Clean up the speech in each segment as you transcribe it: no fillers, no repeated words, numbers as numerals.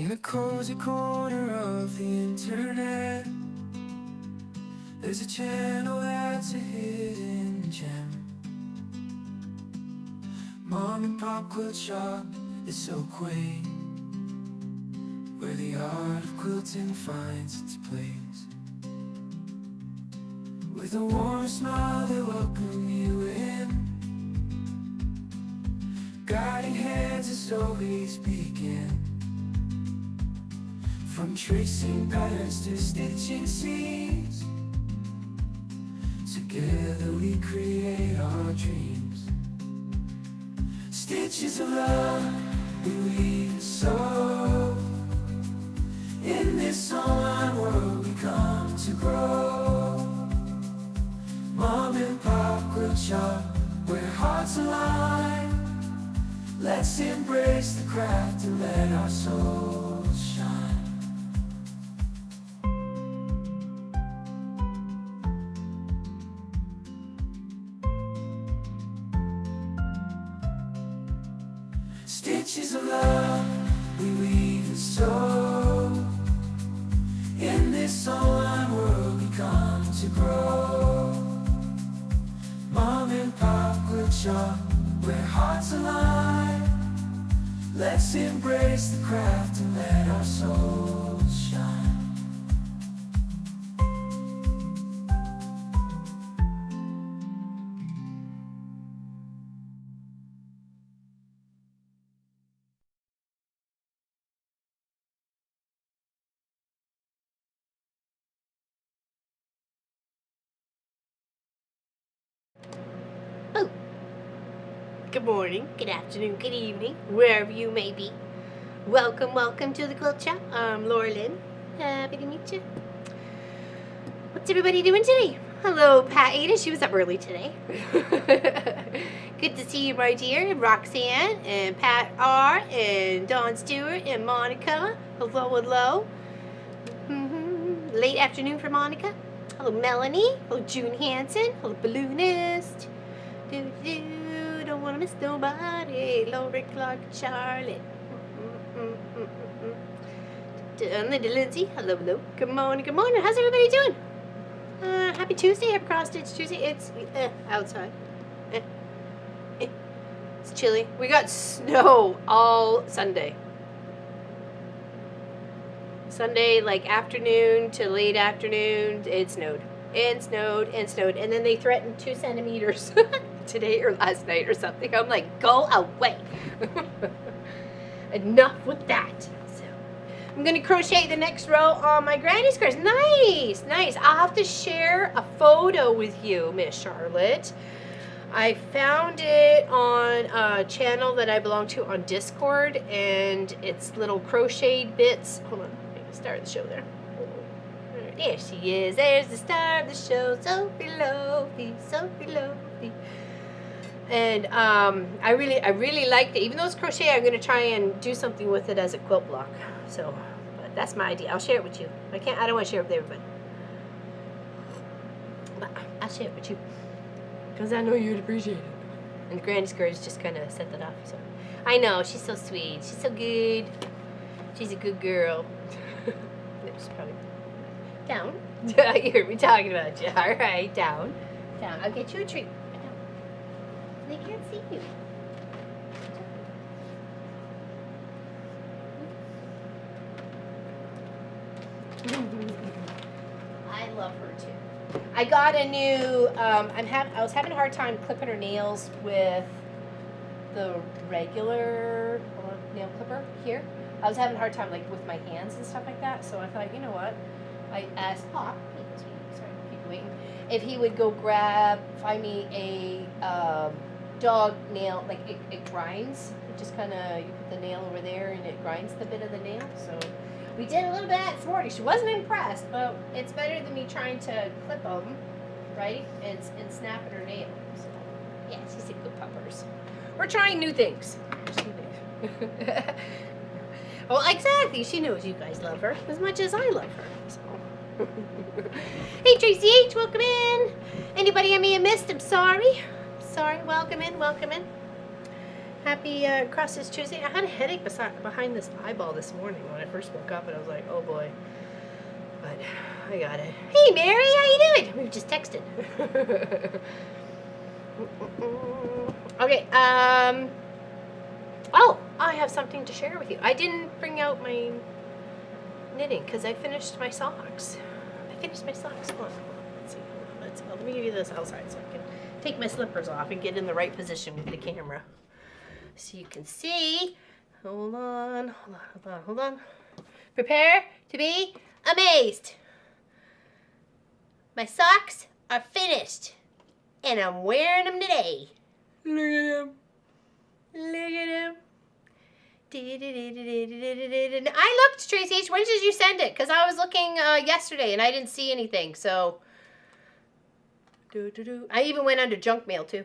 In a cozy corner of the internet, there's a channel that's a hidden gem. Mom and pop quilt shop is so quaint, where the art of quilting finds its place. With a warm smile they welcome you in, guiding hands as always begin. From tracing patterns to stitching seams, together we create our dreams. Stitches of love we weave and sew. In this online world we come to grow. Mom and pop quilt shop, where hearts align. Let's embrace the craft and let our souls shine. Stitches of love we weave and sew. In this online world we come to grow. Mom and pop quilt shop, where hearts align. Let's embrace the craft and let our souls shine. Oh, good morning, good afternoon, good evening, wherever you may be. Welcome to the Quilt Shop. I'm Laura Lynn. Happy to meet you. What's everybody doing today? Hello, Pat Ada. She was up early today. Good to see you, my dear. And Roxanne, and Pat R, and Dawn Stewart, and Monica. Hello. Late afternoon for Monica. Hello, Melanie. Hello, June Hansen. Hello, Balloonist. Don't want to miss nobody. Lori Clark, Charlotte. Linda Lindsay. Hello. Good morning. How's everybody doing? Happy Tuesday. Happy Cross Stitch Tuesday. It's outside. It's chilly. We got snow all Sunday. Sunday, like afternoon to late afternoon, it snowed. And snowed. And then they threatened 2 centimeters today or last night or something. I'm like, go away. Enough with that. So I'm going to crochet the next row on my granny squares. Nice. I'll have to share a photo with you, Miss Charlotte. I found it on a channel that I belong to on Discord, and it's little crocheted bits. Hold on. Start the show there. There she is. There's the star of the show, Sophie Lofi. And I really liked it. Even though it's crochet, I'm gonna try and do something with it as a quilt block. So, but that's my idea. I'll share it with you. I don't want to share it with everybody, but I'll share it with you because I know you'd appreciate it. And the Granny Squares just kind of set that off. So I know she's so sweet. She's so good. She's a good girl. She's probably down. You heard me talking about you. All right, down. I'll get you a treat. Down. They can't see you. I love her too. I got a new. I was having a hard time clipping her nails with the regular nail clipper here. I was having a hard time, like, with my hands and stuff like that, so I thought, you know what? I asked Pop, sorry, keep waiting, if he would go find me a dog nail, like, it grinds. It just kind of, you put the nail over there and it grinds the bit of the nail, so we did a little bit this morning. She wasn't impressed, but it's better than me trying to clip them, right, and snapping her nail. So, yeah, she's a good puppers. We're trying new things. Well, exactly. She knows you guys love her as much as I love her. So. Hey, Tracy H, welcome in. Anybody I may have missed, I'm sorry. Welcome in. Happy Cross Tuesday. I had a headache behind this eyeball this morning when I first woke up, and I was like, oh boy. But I got it. Hey Mary, how you doing? We just texted. Okay, oh, I have something to share with you. I didn't bring out my knitting because I finished my socks. Hold on. Let's see. Let me give you this outside so I can take my slippers off and get in the right position with the camera. So you can see. Hold on. Prepare to be amazed. My socks are finished. And I'm wearing them today. Look at them. I looked, Tracy. When did you send it? Because I was looking yesterday and I didn't see anything. So, I even went under junk mail too.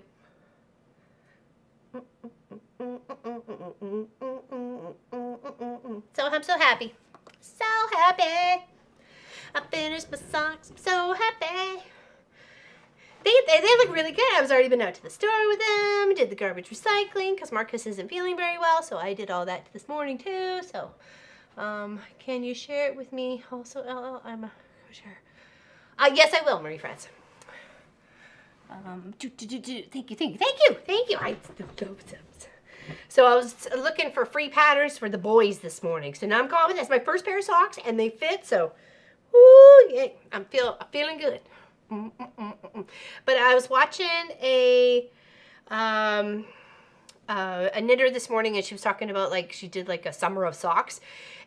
So I'm so happy. So happy. I finished my socks. I'm so happy. They look really good. I was already been out to the store with them. Did the garbage recycling because Marcus isn't feeling very well. So I did all that this morning too. So, can you share it with me? Also, I'm sure. Yes, I will, Marie France. Thank you. So I was looking for free patterns for the boys this morning. So now I'm calling. That's my first pair of socks, and they fit. So, woo, yeah, I'm feeling good. But I was watching a knitter this morning, and she was talking about like she did like a summer of socks,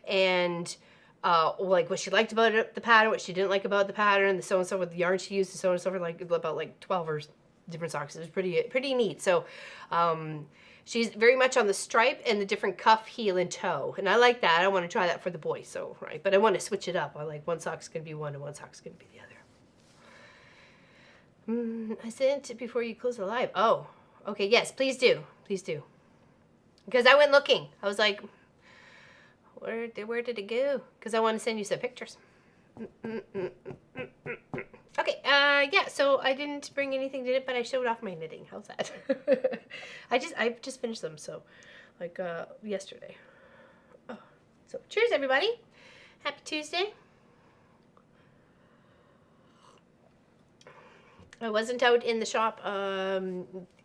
and like what she liked about it, the pattern, what she didn't like about the pattern, the so and so with the yarn she used, the so and so for like about like 12 or different socks. It was pretty neat. So she's very much on the stripe and the different cuff, heel, and toe, and I like that. I want to try that for the boys. So right, but I want to switch it up. I like one sock's gonna be one and one sock's gonna be the other. I sent it before you close the live. Oh, okay. Yes, please do. Because I went looking. I was like, where did it go? Because I want to send you some pictures. Okay. Yeah. So I didn't bring anything to it, but I showed off my knitting. How's that? I've just finished them. So, like yesterday. Oh. So cheers, everybody. Happy Tuesday. I wasn't out in the shop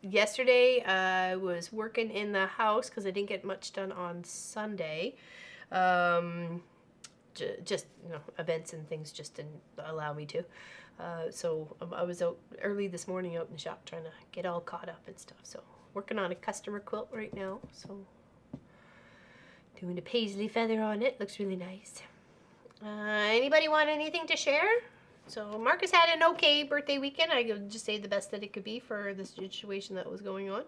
yesterday. I was working in the house because I didn't get much done on Sunday. Just, events and things just didn't allow me to. So I was out early this morning out in the shop trying to get all caught up and stuff. So working on a customer quilt right now. So doing a paisley feather on it. Looks really nice. Anybody want anything to share? So Marcus had an okay birthday weekend. I could just say the best that it could be for the situation that was going on.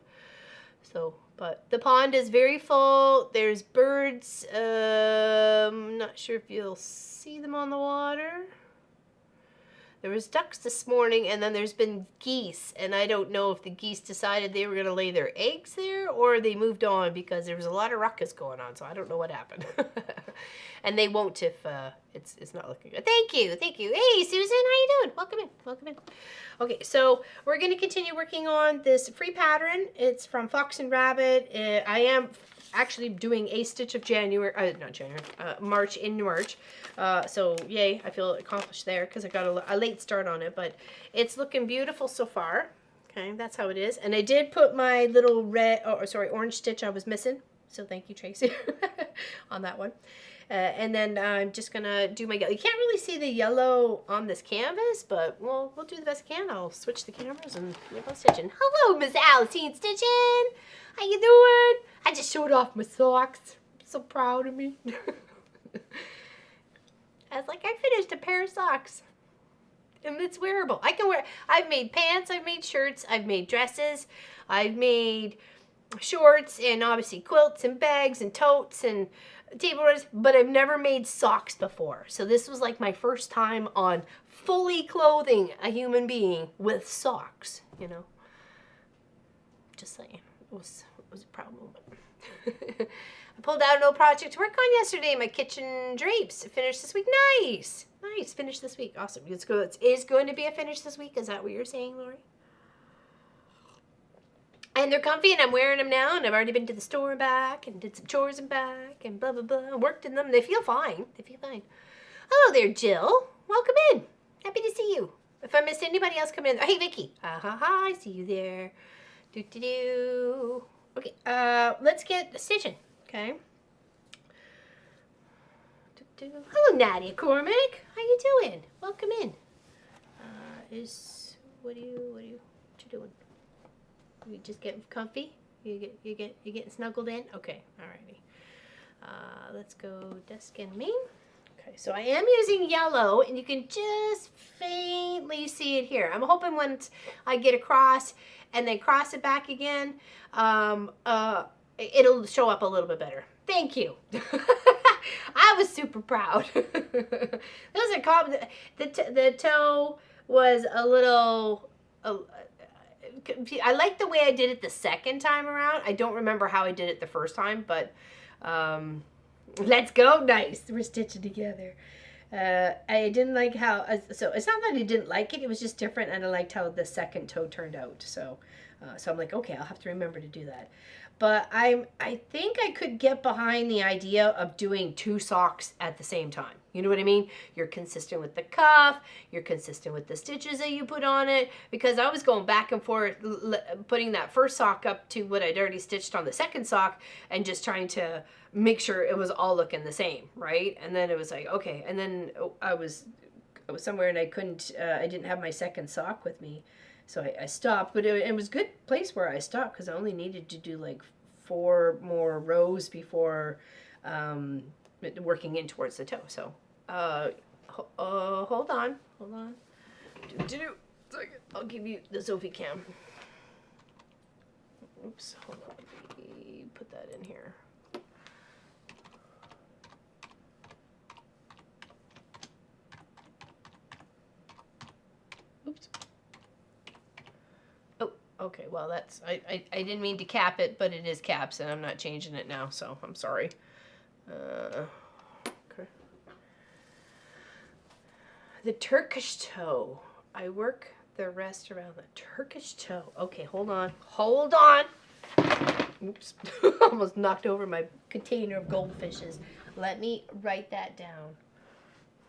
So, but the pond is very full. There's birds. I'm not sure if you'll see them on the water. There was ducks this morning, and then there's been geese, and I don't know if the geese decided they were going to lay their eggs there or they moved on because there was a lot of ruckus going on, so I don't know what happened. And they won't if it's not looking good. Thank you. Hey, Susan, how you doing? Welcome in. Okay, so we're going to continue working on this free pattern. It's from Fox and Rabbit. I am actually doing a stitch of March in March. So yay, I feel accomplished there because I got a late start on it, but it's looking beautiful so far. Okay, that's how it is. And I did put my little orange stitch I was missing. So thank you, Tracy, on that one. And then I'm just gonna do my yellow. You can't really see the yellow on this canvas, but we'll do the best I can. I'll switch the cameras and get on stitching. Hello, Miss Alcine Stitching. How you doing? I just showed off my socks. I'm so proud of me. I was like, I finished a pair of socks. And it's wearable. I can wear. I've made pants. I've made shirts. I've made dresses. I've made shorts and obviously quilts and bags and totes and table runners, but I've never made socks before. So this was like my first time on fully clothing a human being with socks, Just saying. It was a proud moment. I pulled out an old project to work on yesterday. My kitchen drapes finished this week. Nice. Finished this week. Awesome. It's good. It is going to be a finish this week. Is that what you're saying, Lori? And they're comfy, and I'm wearing them now, and I've already been to the store and back, and did some chores and back, and blah, blah, blah. Worked in them. They feel fine. They feel fine. Hello there, Jill. Welcome in. Happy to see you. If I missed anybody else, come in. Hey, Vicky. Ha, ha, ha. I see you there. Do, do, do. Okay, let's get stitching, okay? Do, do. Hello, Nadia Cormack. How you doing? Welcome in. What you doing? You just getting comfy? You getting snuggled in? Okay, alrighty. Let's go desk and main. Okay, so I am using yellow, and you can just faintly see it here. I'm hoping once I get across and then cross it back again, it'll show up a little bit better. Thank you. I was super proud. Those are common. The toe was a little. I like the way I did it the second time around. I don't remember how I did it the first time, but let's go. Nice. We're stitching together. I didn't like how, so it's not that I didn't like it, it was just different, and I liked how the second toe turned out. So I'm like, okay, I'll have to remember to do that. But I think I could get behind the idea of doing 2 socks at the same time. You know what I mean? You're consistent with the cuff, you're consistent with the stitches that you put on it, because I was going back and forth putting that first sock up to what I'd already stitched on the second sock and just trying to make sure it was all looking the same, right? And then it was like, okay, and then I was somewhere and I didn't have my second sock with me. So I stopped, but it was a good place where I stopped because I only needed to do like 4 more rows before working in towards the toe. So hold on. I'll give you the Sophie cam. Oops, hold on. Let me put that in here. Oops. Okay, well that's, I didn't mean to cap it, but it is caps and I'm not changing it now, so I'm sorry. Okay. The Turkish toe. I work the rest around the Turkish toe. Okay, hold on. Hold on. Oops. Almost knocked over my container of goldfishes. Let me write that down.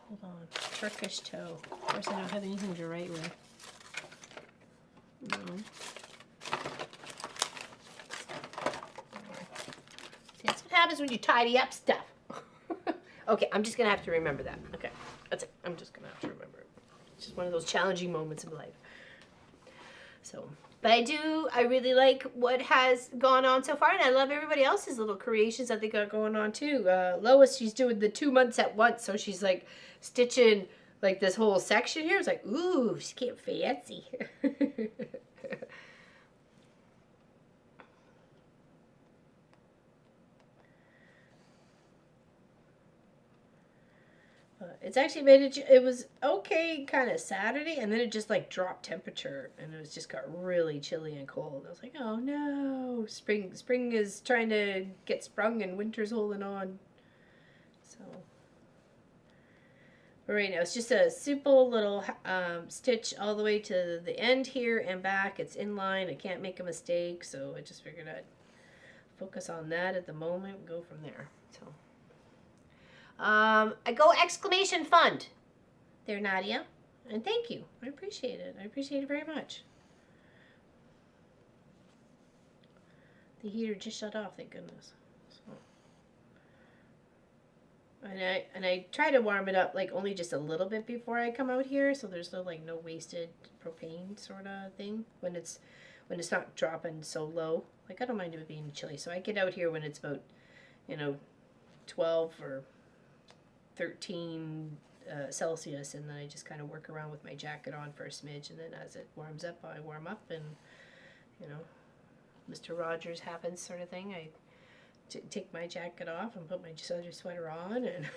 Hold on. Turkish toe. Of course I don't have anything to write with. No. That's what happens when you tidy up stuff. Okay, I'm just going to have to remember that. Okay, that's it. I'm just going to have to remember it. It's just one of those challenging moments in life. So, but I really like what has gone on so far, and I love everybody else's little creations that they got going on too. Lois, she's doing the 2 months at once, so she's like stitching like this whole section here. It's like, ooh, she's getting fancy. It's actually made it was okay kind of Saturday, and then it just like dropped temperature, and it was just got really chilly and cold. I was like, oh no, spring is trying to get sprung and winter's holding on. So but right now it's just a simple little stitch all the way to the end here and back. It's in line. I can't make a mistake, so I just figured I'd focus on that at the moment and go from there. So I go exclamation fund there, Nadia, and thank you. I appreciate it. I appreciate it very much. The heater just shut off, thank goodness. So, and I try to warm it up like only just a little bit before I come out here, so there's no wasted propane sort of thing when it's not dropping so low. Like I don't mind it being chilly, so I get out here when it's about 12 or 13 Celsius, and then I just kind of work around with my jacket on for a smidge, and then as it warms up, I warm up, and Mr. Rogers happens sort of thing. I take my jacket off and put my other sweater on, and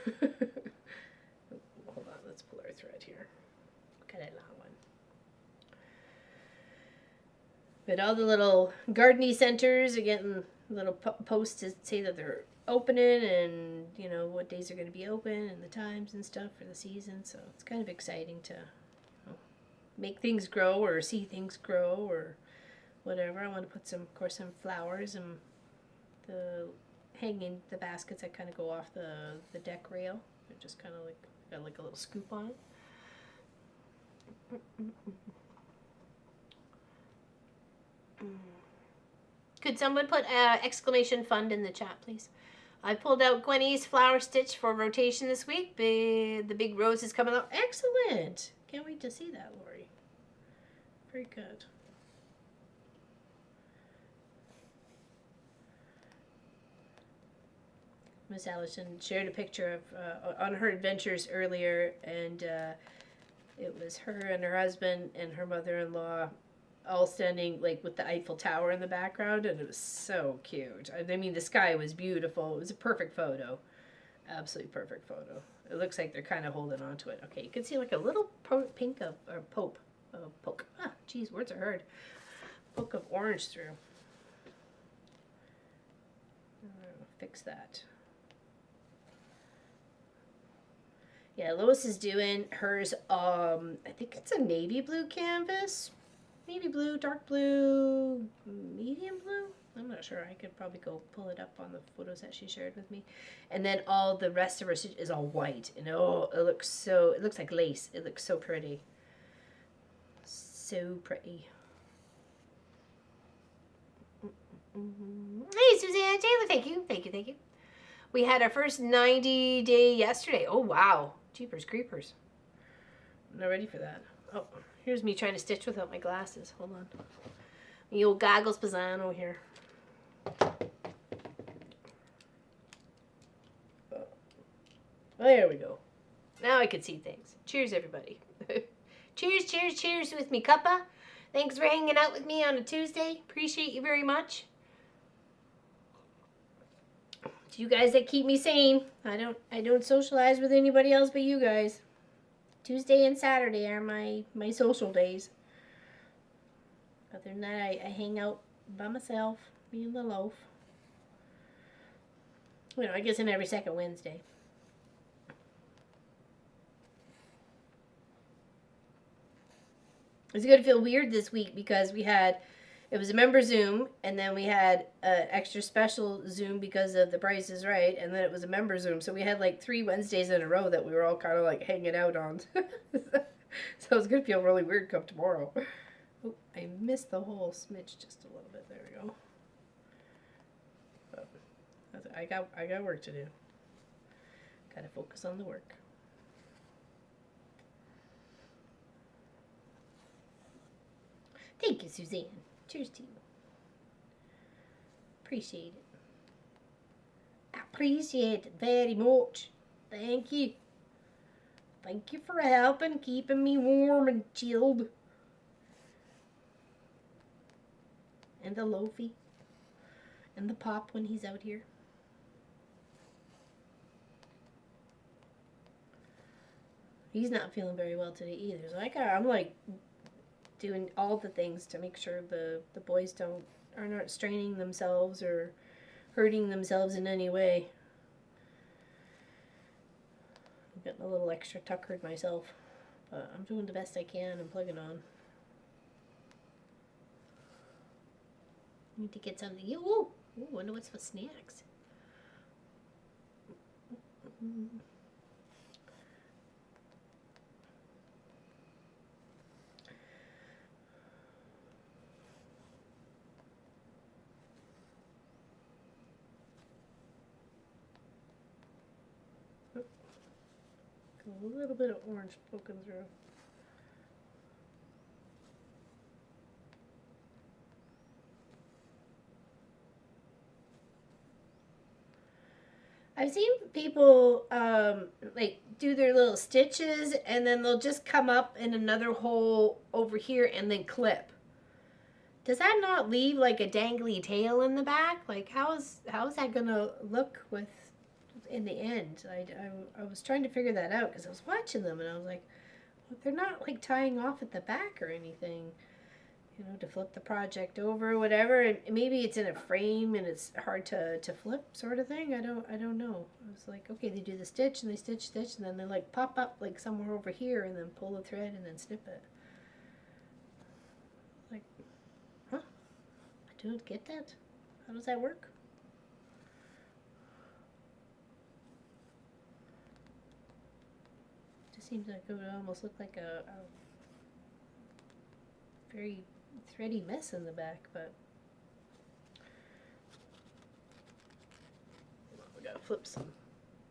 hold on, let's pull our thread here. Look at that long one. But all the little gardening centers are getting little posts to say that they're opening, and what days are going to be open and the times and stuff for the season. So it's kind of exciting to make things grow or see things grow or whatever. I want to put some, of course, some flowers and the hanging the baskets that kind of go off the deck rail. They're just kind of like got like a little scoop on it. Could someone put exclamation fund in the chat, please? I pulled out Gwenny's flower stitch for rotation this week. The big rose is coming out. Excellent. Can't wait to see that, Lori. Very good. Miss Allison shared a picture of on her adventures earlier, and it was her and her husband and her mother-in-law all standing like with the Eiffel Tower in the background, and it was so cute. I mean, the sky was beautiful. It was a perfect photo. Absolutely perfect photo. It looks like they're kind of holding on to it. Okay, you can see like a little pink of, or poke. Ah, geez, words are hard. Poke of orange through. Fix that. Yeah, Lois is doing hers, I think it's a navy blue canvas. Navy blue, dark blue, medium blue. I'm not sure. I could probably go pull it up on the photos that she shared with me. And then all the rest of her stitch is all white. And oh, it looks like lace. It looks so pretty. So pretty. Hey, Suzanne Taylor, thank you. We had our first 90-day yesterday. Oh, wow. Jeepers creepers. I'm not ready for that. Oh, here's me trying to stitch without my glasses. Hold on. The old goggles pisano here. Oh. There we go. Now I can see things. Cheers, everybody. Cheers with me, cuppa. Thanks for hanging out with me on a Tuesday. Appreciate you very much. To you guys that keep me sane. I don't socialize with anybody else but you guys. Tuesday and Saturday are my social days. Other than that, I hang out by myself, me and the loaf. You know, I guess in every second Wednesday. It's going to feel weird this week because it was a member Zoom, and then we had an extra special Zoom because of The Price is Right, and then it was a member Zoom. So we had like 3 Wednesdays in a row that we were all kind of like hanging out on. So it's going to feel really weird come tomorrow. Oh, I missed the whole smidge just a little bit. There we go. But I got work to do. Got to focus on the work. Thank you, Suzanne. Cheers to you. Appreciate it. Appreciate it very much. Thank you. Thank you for helping, keeping me warm and chilled. And the loafy. And the pop when he's out here. He's not feeling very well today either. So I'm like doing all the things to make sure the boys are not straining themselves or hurting themselves in any way. I'm getting a little extra tuckered myself, but I'm doing the best I can and plugging on. Need to get something. Ooh, wonder what's for snacks. A little bit of orange poking through. I've seen people like do their little stitches and then they'll just come up in another hole over here and then clip. Does that not leave like a dangly tail in the back? Like how is that gonna look with in the end? I was trying to figure that out because I was watching them and I was like, well, they're not like tying off at the back or anything, you know, to flip the project over or whatever. And maybe it's in a frame and it's hard to flip sort of thing. I don't know. I was like, okay, they do the stitch and they stitch and then they like pop up like somewhere over here and then pull the thread and then snip it. Like, huh? don't get that. How does that work? Just seems like it would almost look like a very thready mess in the back, but we gotta flip some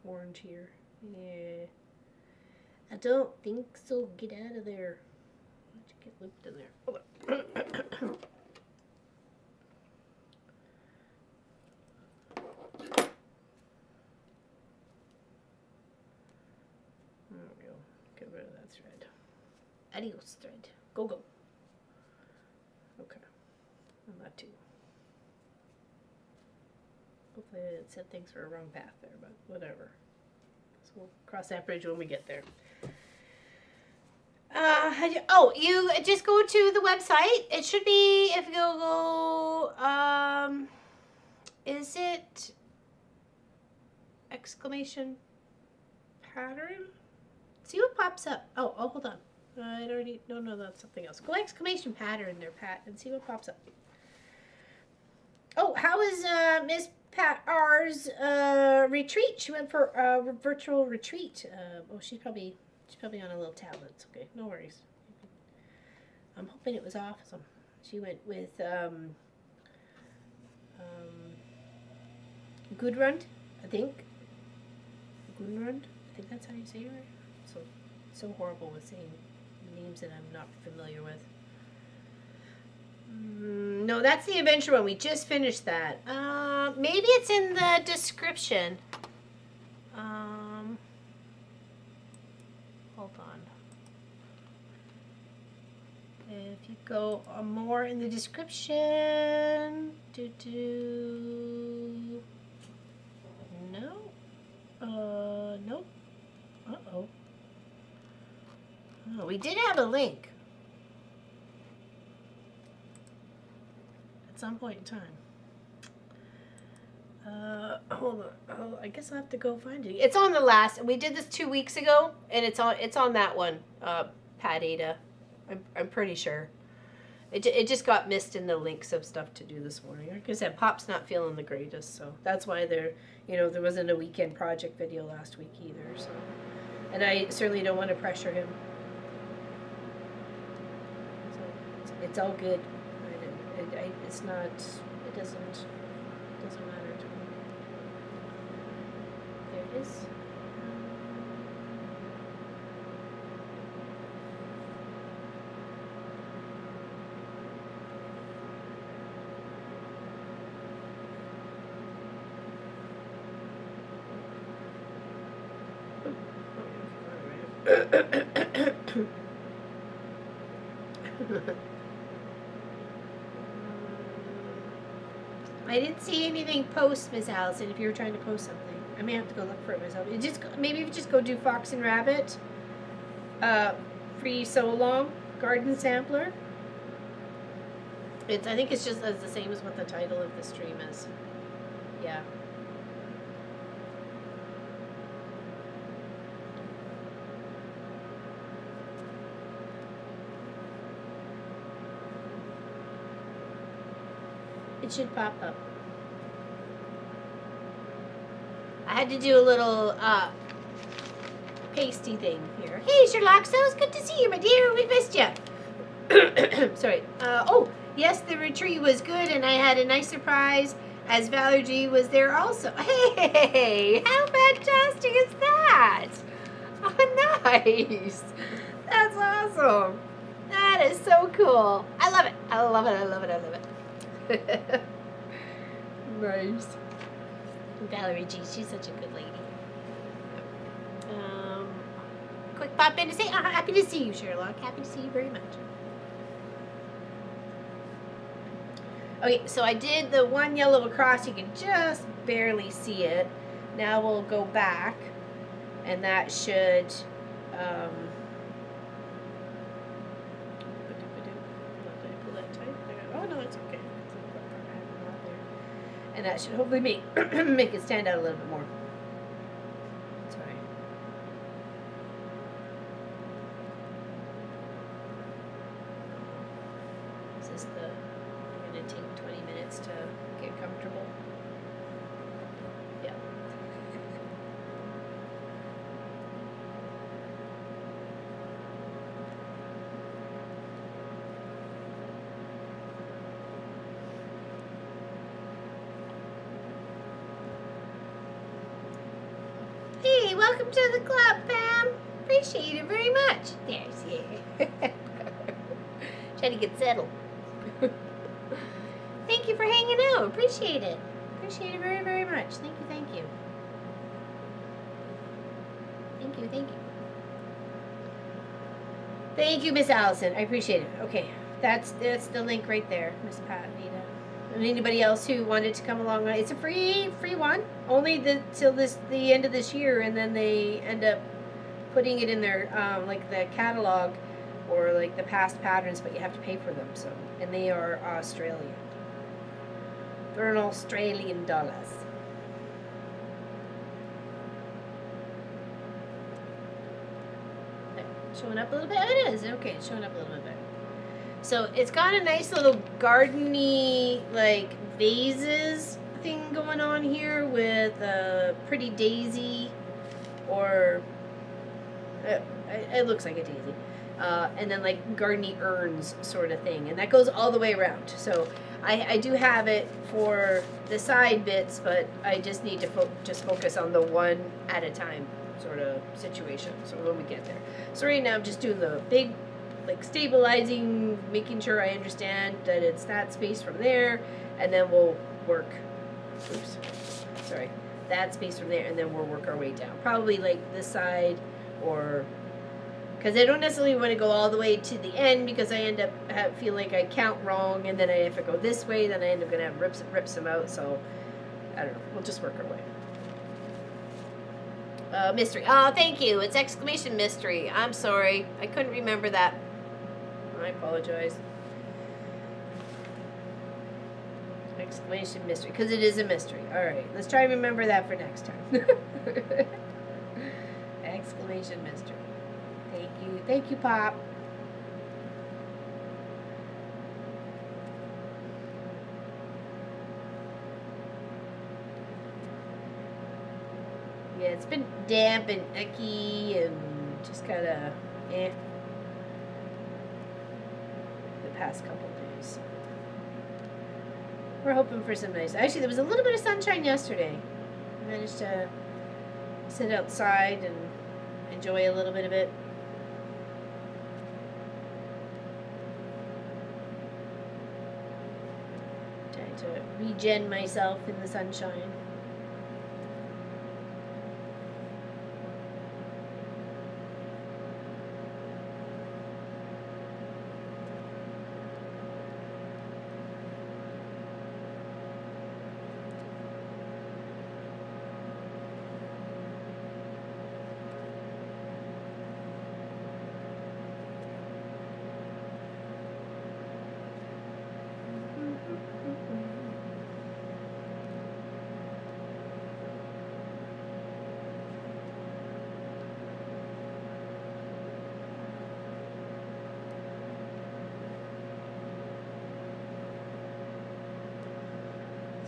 orange here. Yeah, I don't think so. Get out of there. Why'd you get looped in there? Hold on. There we go. Get rid of that thread. Adios, thread. Go, go. Okay. I'm not too. Hopefully I didn't set things for a wrong path there, but whatever. So we'll cross that bridge when we get there. You just go to the website. It should be, if you go, is it exclamation pattern? See what pops up. Oh, hold on. It already, no, that's something else. Go exclamation pattern there, Pat, and see what pops up. Oh, how is Miss Pat R's retreat? She went for a virtual retreat. She's probably on a little tablet. It's okay, no worries. I'm hoping it was awesome. She went with Gudrun, I think. Gudrun, I think that's how you say it. So horrible with saying names that I'm not familiar with. No, that's the adventure one. We just finished that. Maybe it's in the description. Hold on. If you go more in the description. No. Nope. Uh-oh. Oh, we did have a link. At some point in time. Hold on. Oh, I guess I'll have to go find it. It's on the last. We did this 2 weeks ago, and it's on that one. Pat Ada. I'm pretty sure. It just got missed in the links of stuff to do this morning. Like I said, Pop's not feeling the greatest, so that's why there wasn't a weekend project video last week either. So, and I certainly don't want to pressure him. So it's all good. It's not. It doesn't matter to me. There it is. I didn't see anything post, Miss Allison, if you were trying to post something. I may have to go look for it myself. Maybe just go do Fox and Rabbit. Free so long garden sampler. I think it's just the same as what the title of the stream is. Yeah. It should pop up. I had to do a little pasty thing here. Hey, Sherlock, so it's good to see you, my dear. We missed you. Sorry. Yes, the retreat was good, and I had a nice surprise as Valerie G was there also. Hey, how fantastic is that? Oh, nice. That's awesome. That is so cool. I love it. I love it. I love it. I love it. Nice. Valerie G, she's such a good lady. Quick pop in to say, happy to see you, Sherlock. Happy to see you very much. Okay, so I did the one yellow across. You can just barely see it. Now we'll go back, and that should. Oh no, it's okay. And that should hopefully make it stand out a little bit more. Sorry. Is this the? I'm gonna might take 20 minutes to get comfortable. Yeah. Hey, welcome to the club, Pam. Appreciate it very much. There's you. Trying to get settled. Thank you for hanging out. Appreciate it. Appreciate it very, very much. Thank you, thank you. Thank you, thank you. Thank you, Miss Allison. I appreciate it. Okay, that's the link right there, Miss Pat, Nita. And anybody else who wanted to come along, it's a free one. Only till the end of this year, and then they end up putting it in their like the catalog or like the past patterns, but you have to pay for them. So, and they are Australian. They're in Australian dollars. There, showing up a little bit. Oh, it is okay. It's showing up a little bit better. So it's got a nice little gardeny like vases thing going on here with a pretty daisy, or it looks like a daisy, and then like gardeny urns sort of thing, and that goes all the way around. So I do have it for the side bits, but I just need to just focus on the one at a time sort of situation. So when we get there, so right now I'm just doing the big, like stabilizing, making sure I understand that it's that space from there, and then we'll work. Oops, sorry, that space from there, and then we'll work our way down. Probably like this side, or because I don't necessarily want to go all the way to the end, because I end up feel like I count wrong, and then I have to go this way. Then I end up gonna have rips them out. So I don't know. We'll just work our way. Mystery. Oh, thank you. It's exclamation mystery. I'm sorry. I couldn't remember that. I apologize. Exclamation mystery. Because it is a mystery. Alright. Let's try and remember that for next time. Exclamation mystery. Thank you. Thank you, Pop. Yeah, it's been damp and icky and just kind of the past couple days. We're hoping for some nice. Actually, there was a little bit of sunshine yesterday. I managed to sit outside and enjoy a little bit of it. Trying to regen myself in the sunshine.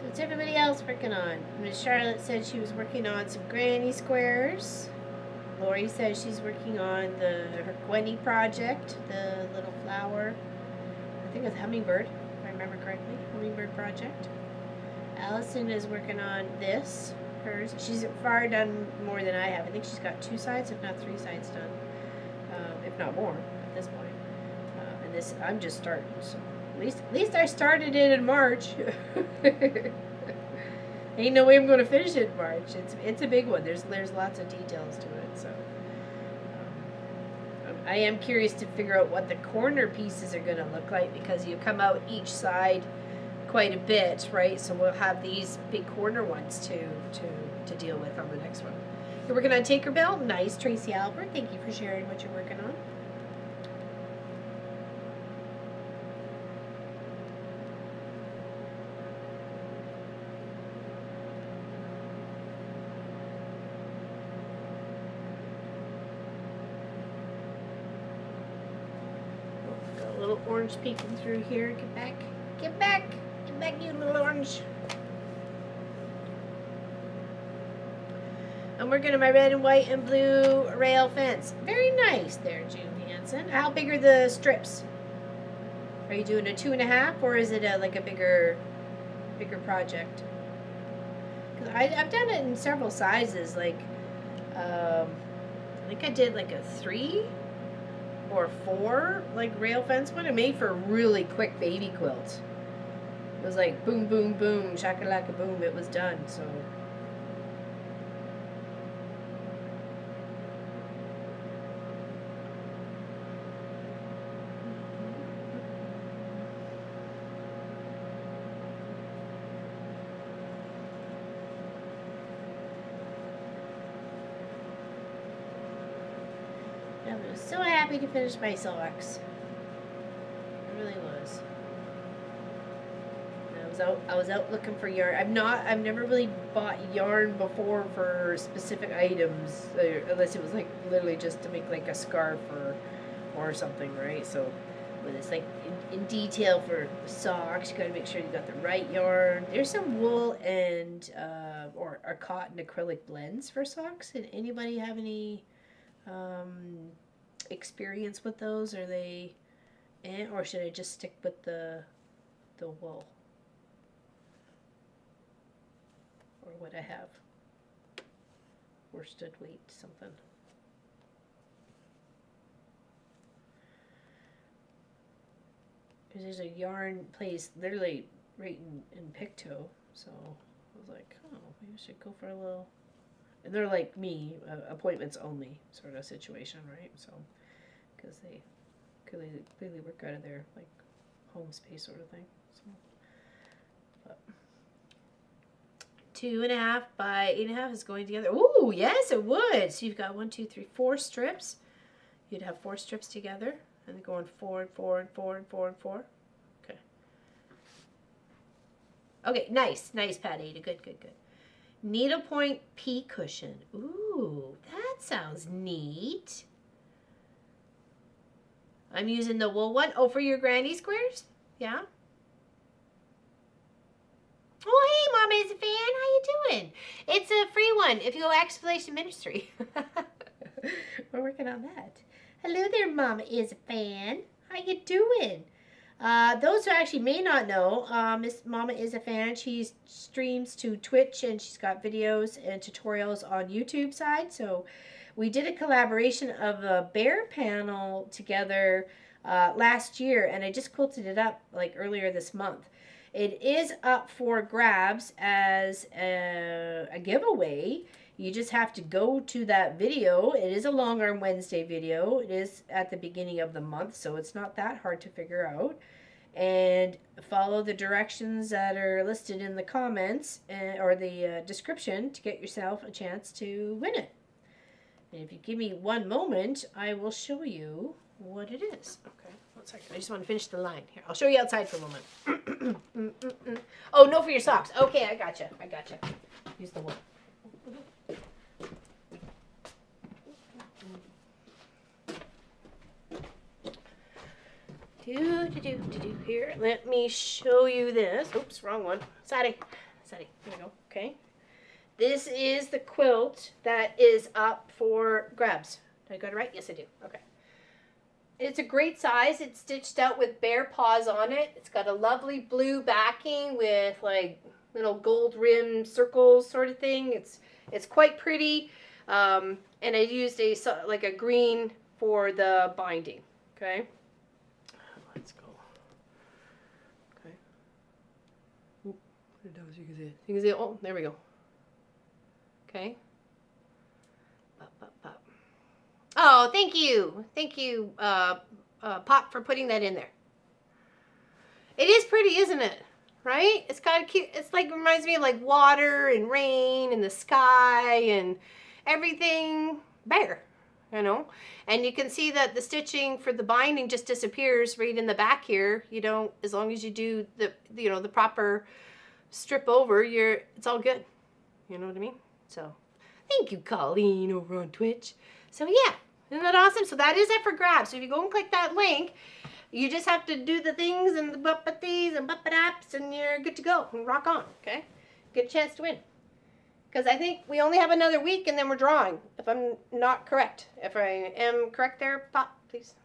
What's everybody else working on? Miss Charlotte said she was working on some granny squares. Lori says she's working on her Gwenny project, the little flower. I think it's hummingbird, if I remember correctly. Hummingbird project. Allison is working on this, hers. She's far done more than I have. I think she's got 2 sides, if not 3 sides done, if not more at this point. And this, I'm just starting, so. At least I started it in March. Ain't no way I'm going to finish it in March. It's a big one. There's lots of details to it. So I am curious to figure out what the corner pieces are going to look like, because you come out each side quite a bit, right? So we'll have these big corner ones to deal with on the next one. You're working on Tinkerbell? Nice, Tracy Albert. Thank you for sharing what you're working on. Got a little orange peeking through here. Get back. Get back. Back to you, little orange. I'm working on my red and white and blue rail fence. Very nice there, June Hansen. How big are the strips? Are you doing a 2.5 or is it like a bigger project? Because I've done it in several sizes. Like, I think I did like a 3 or 4 like rail fence one. It made for a really quick baby quilt. It was like boom, boom, boom, shakalaka boom. It was done. So. I was so happy to finish my socks. I really was. I was out looking for yarn. I've never really bought yarn before for specific items, unless it was like literally just to make like a scarf or something, right? So when it's like in detail for socks, you gotta make sure you got the right yarn. There's some wool and or cotton acrylic blends for socks. Did anybody have any experience with those? Are they or should I just stick with the wool? Or what I have? Worsted weight something. Because there's a yarn place literally right in Pictou, so I was like, oh, maybe I should go for a little. And they're like me, appointments only sort of situation, right? So, because they clearly work out of their like home space sort of thing. So, but 2.5 by 8.5 is going together. Ooh, yes, it would. So you've got 1, 2, 3, 4 strips. You'd have 4 strips together, and then going 4 and 4 and 4 and 4 and 4. Okay. Okay, nice, Pat Ada. Good. Needlepoint pea cushion. Ooh, that sounds neat. I'm using the wool one. Oh, for your granny squares? Yeah. Oh, hey, Mama is a fan. How you doing? It's a free one if you go Exploration Ministry. We're working on that. Hello there, Mama is a fan. How you doing? Those who actually may not know, Miss Mama is a fan. She streams to Twitch and she's got videos and tutorials on YouTube side. So we did a collaboration of a bear panel together last year, and I just quilted it up like earlier this month. It is up for grabs as a giveaway. You just have to go to that video. It is a Long Arm Wednesday video. It is at the beginning of the month, so it's not that hard to figure out. And follow the directions that are listed in the comments or the description to get yourself a chance to win it. And if you give me one moment, I will show you what it is. Okay, 1 second. I just want to finish the line. Here, I'll show you outside for a moment. Oh, no, for your socks. Okay, I gotcha. Use the wool. Here, let me show you this. Oops, wrong one. Sadie, here we go. Okay. This is the quilt that is up for grabs. Did I got it right? Yes, I do. Okay. It's a great size. It's stitched out with bear paws on it. It's got a lovely blue backing with like little gold rim circles sort of thing. It's quite pretty. And I used a green for the binding. Okay. Let's go. Okay. Oop, what it does, you can see it. You can see it. Oh, there we go. Okay. Pop. Oh, thank you. Thank you, Pop, for putting that in there. It is pretty, isn't it? Right? It's kind of cute. It's like, reminds me of like water and rain and the sky and everything bear, you know? And you can see that the stitching for the binding just disappears right in the back here. You don't, as long as you do the, you know, the proper strip over, it's all good. You know what I mean? So, thank you, Colleen, over on Twitch. So, yeah, isn't that awesome? So, that is it for grabs. So, if you go and click that link, You just have to do the things and the buppaties and buppadaps and you're good to go and rock on, okay? Get a chance to win. Because I think we only have another week and then we're drawing, if I'm not correct. If I am correct there, pop, please.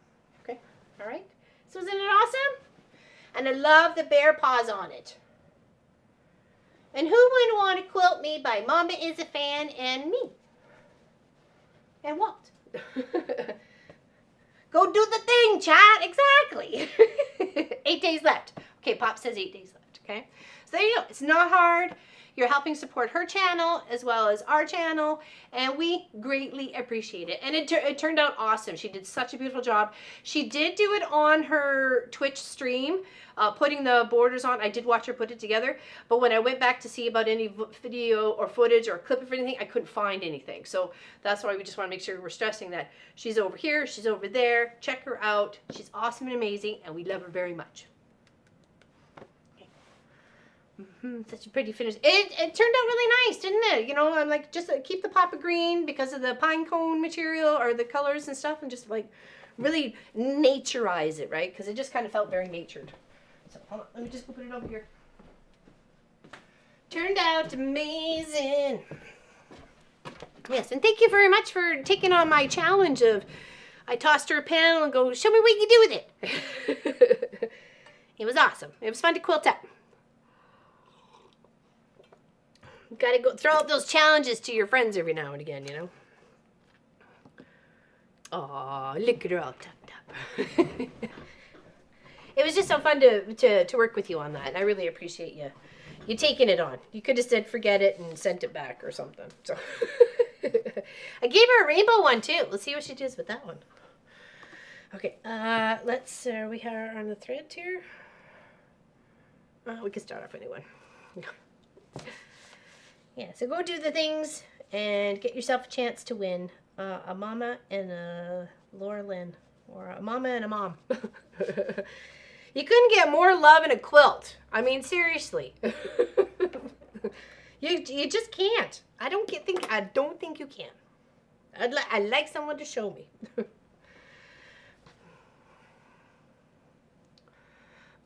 Okay, all right. So isn't it awesome? And I love the bear paws on it. And who wouldn't want to quilt me by Mama is a Fan and me? And Walt. Go do the thing, chat. Exactly. 8 days left. Okay, Pop says 8 days left, okay? So there you go. It's not hard. You're helping support her channel as well as our channel, and we greatly appreciate it. And it turned out awesome. She did such a beautiful job. She did do it on her Twitch stream, putting the borders on. I did watch her put it together, but when I went back to see about any video or footage or clip of anything, I couldn't find anything. So that's why we just want to make sure we're stressing that she's over here, she's over there. Check her out. She's awesome and amazing, and we love her very much. Such a pretty finish. It turned out really nice, didn't it? You know, I'm like, just keep the pop of green because of the pine cone material or the colors and stuff, and just like really naturize it, right? Because it just kind of felt very natured. So hold on, let me just go put it over here. Turned out amazing. Yes, and thank you very much for taking on my challenge of, I tossed her a panel and go, show me what you do with it. It was awesome. It was fun to quilt up. Got to go throw out those challenges to your friends every now and again, you know. Aw, look at her all tucked up. It was just so fun to work with you on that, and I really appreciate you taking it on. You could have said forget it and sent it back or something. So I gave her a rainbow one too. Let's see what she does with that one. Okay, let's. We are on the thread here. We can start off with a new one. Yeah, so go do the things and get yourself a chance to win a mama and a Laura Lynn, or a mama and a mom. You couldn't get more love in a quilt. I mean, seriously. You just can't. I don't think you can. I'd like someone to show me.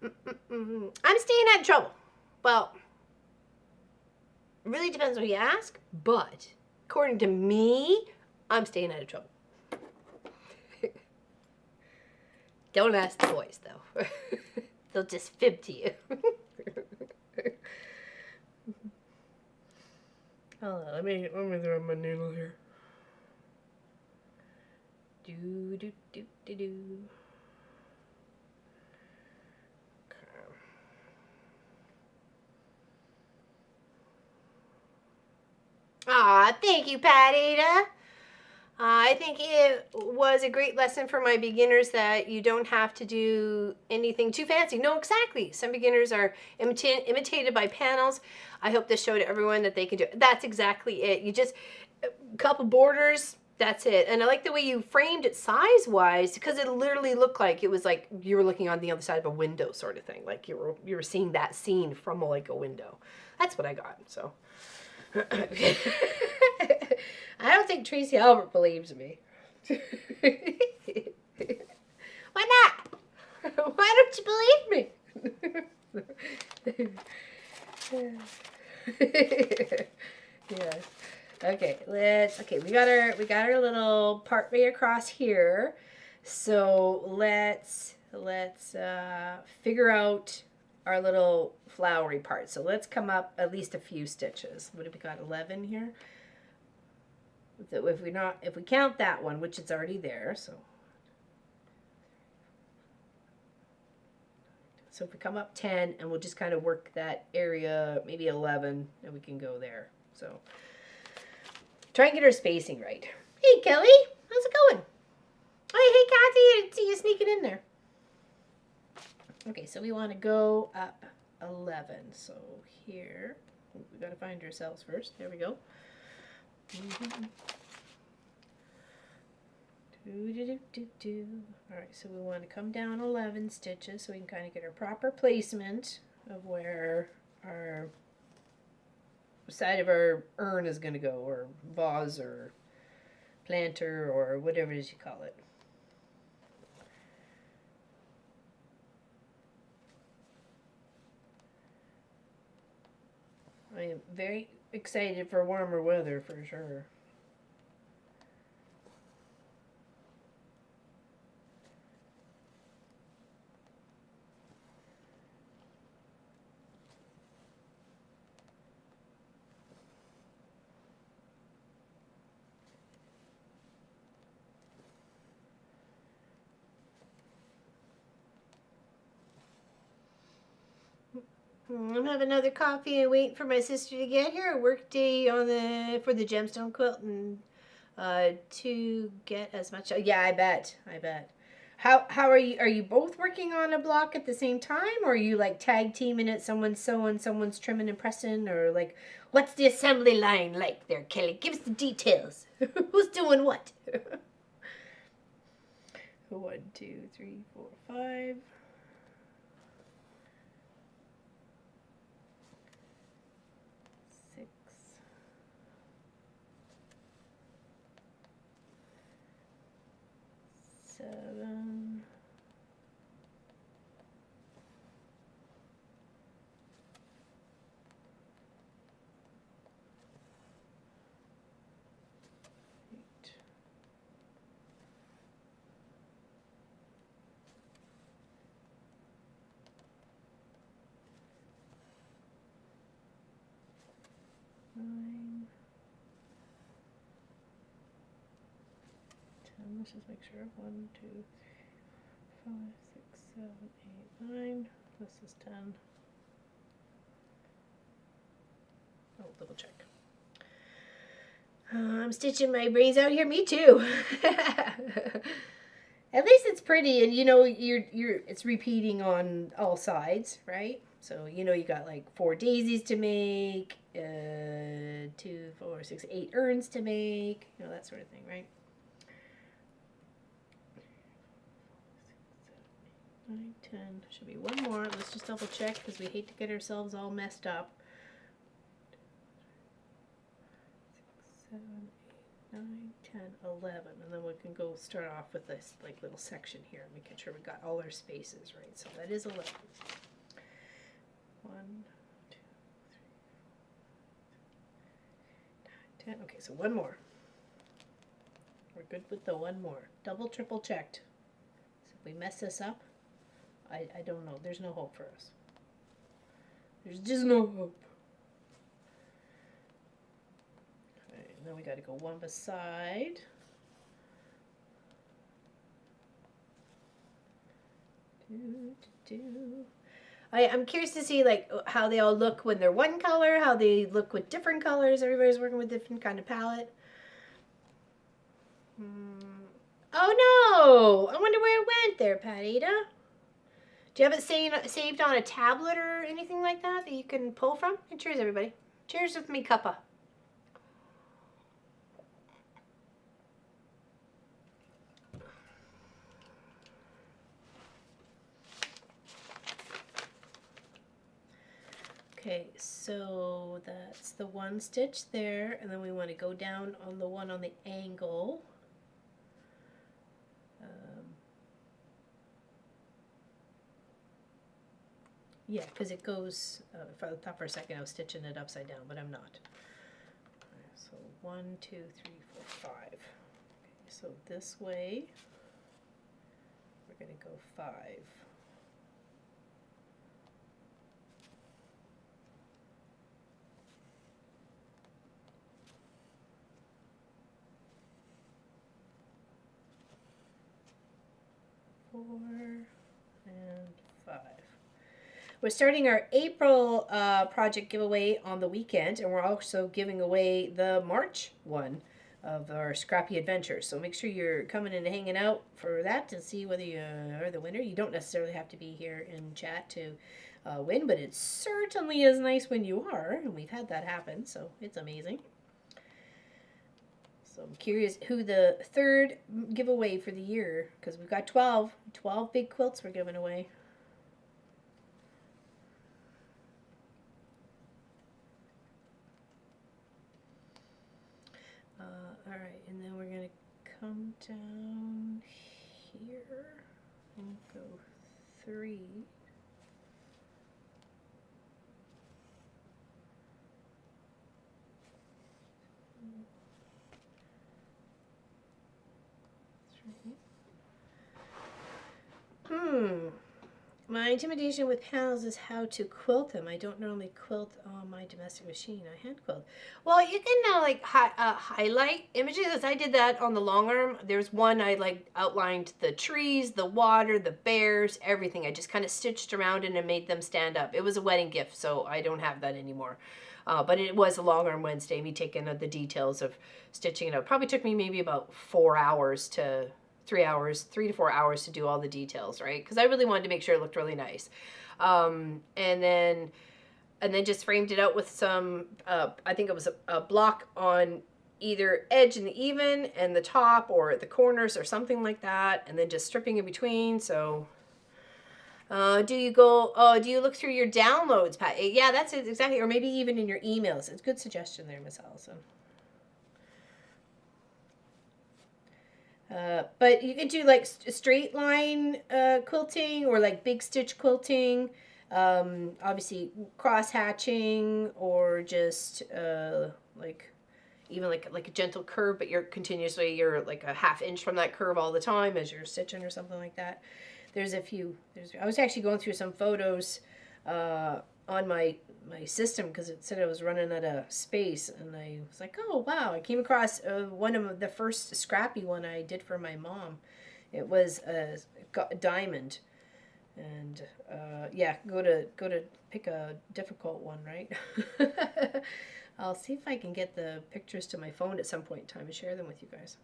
I'm staying out of trouble. Well, it really depends on who you ask, but according to me, I'm staying out of trouble. Don't ask the boys, though. They'll just fib to you. Hold on, let me throw my needle here. Do do do do do. Aw, thank you, Patita. I think it was a great lesson for my beginners that you don't have to do anything too fancy. No, exactly. Some beginners are imitated by panels. I hope this showed everyone that they can do it. That's exactly it. You just, a couple borders, that's it. And I like the way you framed it size-wise, because it literally looked like it was like you were looking on the other side of a window sort of thing. Like you were seeing that scene from like a window. That's what I got, so. I don't think Tracy Albert believes me. Why not? Why don't you believe me? Yes. Okay, we got our little part way across here. So let's figure out our little flowery part. So let's come up at least a few stitches. What have we got? 11 here. So if we count that one, which is already there, so if we come up 10 and we'll just kind of work that area, maybe 11, and we can go there. So try and get our spacing right. Hey Kelly, how's it going? Oh, hey Kathy, I didn't see you sneaking in there. Okay, so we want to go up 11. So here, we got to find ourselves first. There we go. Alright, so we want to come down 11 stitches so we can kind of get our proper placement of where our side of our urn is going to go, or vase, or planter, or whatever it is you call it. am very excited for warmer weather for sure. I'm having another coffee and waiting for my sister to get here. A work day on the for the gemstone quilt and to get as much. Yeah, I bet. I bet. How are you? Are you both working on a block at the same time, or are you like tag teaming it? Someone's sewing, someone's trimming and pressing, or like what's the assembly line like there, Kelly? Give us the details. Who's doing what? 1, 2, 3, 4, 5. 6. 7. 8. 9. 10. Let's just make sure. 1, 2, 5, 6, 7, 8, 9. This is 10. Oh, double check. I'm stitching my brains out here. Me too. At least it's pretty, and you know it's repeating on all sides, right? So you know you got like 4 daisies to make, 2, 4, 6, 8 urns to make, you know, that sort of thing, right? 9, 10. Should be one more. Let's just double check because we hate to get ourselves all messed up. 6, 7, 8, 9, 10, 11, and then we can go start off with this like little section here, making sure we got all our spaces right. So that is 11. 1, 2, 3, 4, 5, 6, 7, 8, 9, 10. Okay, so one more. We're good with the one more. Double, triple checked. So if we mess this up, I don't know. There's no hope for us. There's just no hope. Okay, and then we got to go one beside. I'm curious to see like how they all look when they're one color, how they look with different colors. Everybody's working with different kind of palette. Oh no! I wonder where it went there, Patita. Do you have it saved on a tablet or anything like that that you can pull from? And cheers, everybody. Cheers with me, cuppa. Okay, so that's the one stitch there, and then we want to go down on the one on the angle. Yeah, because it goes, if I thought for a second I was stitching it upside down, but I'm not. So 1, 2, 3, 4, 5. Okay, so this way, we're going to go 5. 4 and 5. We're starting our April project giveaway on the weekend, and we're also giving away the March one of our Scrappy Adventures. So make sure you're coming and hanging out for that to see whether you are the winner. You don't necessarily have to be here in chat to win, but it certainly is nice when you are, and we've had that happen, so it's amazing. So I'm curious who the third giveaway for the year, because we've got 12 big quilts we're giving away. Alright, and then we're going to come down here and go 3. My intimidation with panels is how to quilt them. I don't normally quilt on my domestic machine. I hand quilt. Well, you can like highlight images. As I did that on the long arm. There's one I like outlined the trees, the water, the bears, everything. I just kind of stitched around it and made them stand up. It was a wedding gift, so I don't have that anymore. But it was a long arm Wednesday, me taking the details of stitching it up. Probably took me maybe about 4 hours to 3 to 4 hours to do all the details, right? Because I really wanted to make sure it looked really nice. And then just framed it out with some, I think it was a block on either edge and the even and the top or the corners or something like that. And then just stripping in between. So do you look through your downloads, Pat? Yeah, that's it, exactly. Or maybe even in your emails. It's a good suggestion there, Miss Allison. But you can do like straight line quilting or like big stitch quilting. Obviously cross hatching or just like even like a gentle curve, but you're like a half inch from that curve all the time as you're stitching or something like that. I was actually going through some photos on my system because it said I was running out of space, and I was like, oh wow, I came across one of the first scrappy one I did for my mom. It was a diamond, and yeah, go to pick a difficult one, right? I'll see if I can get the pictures to my phone at some point in time and share them with you guys.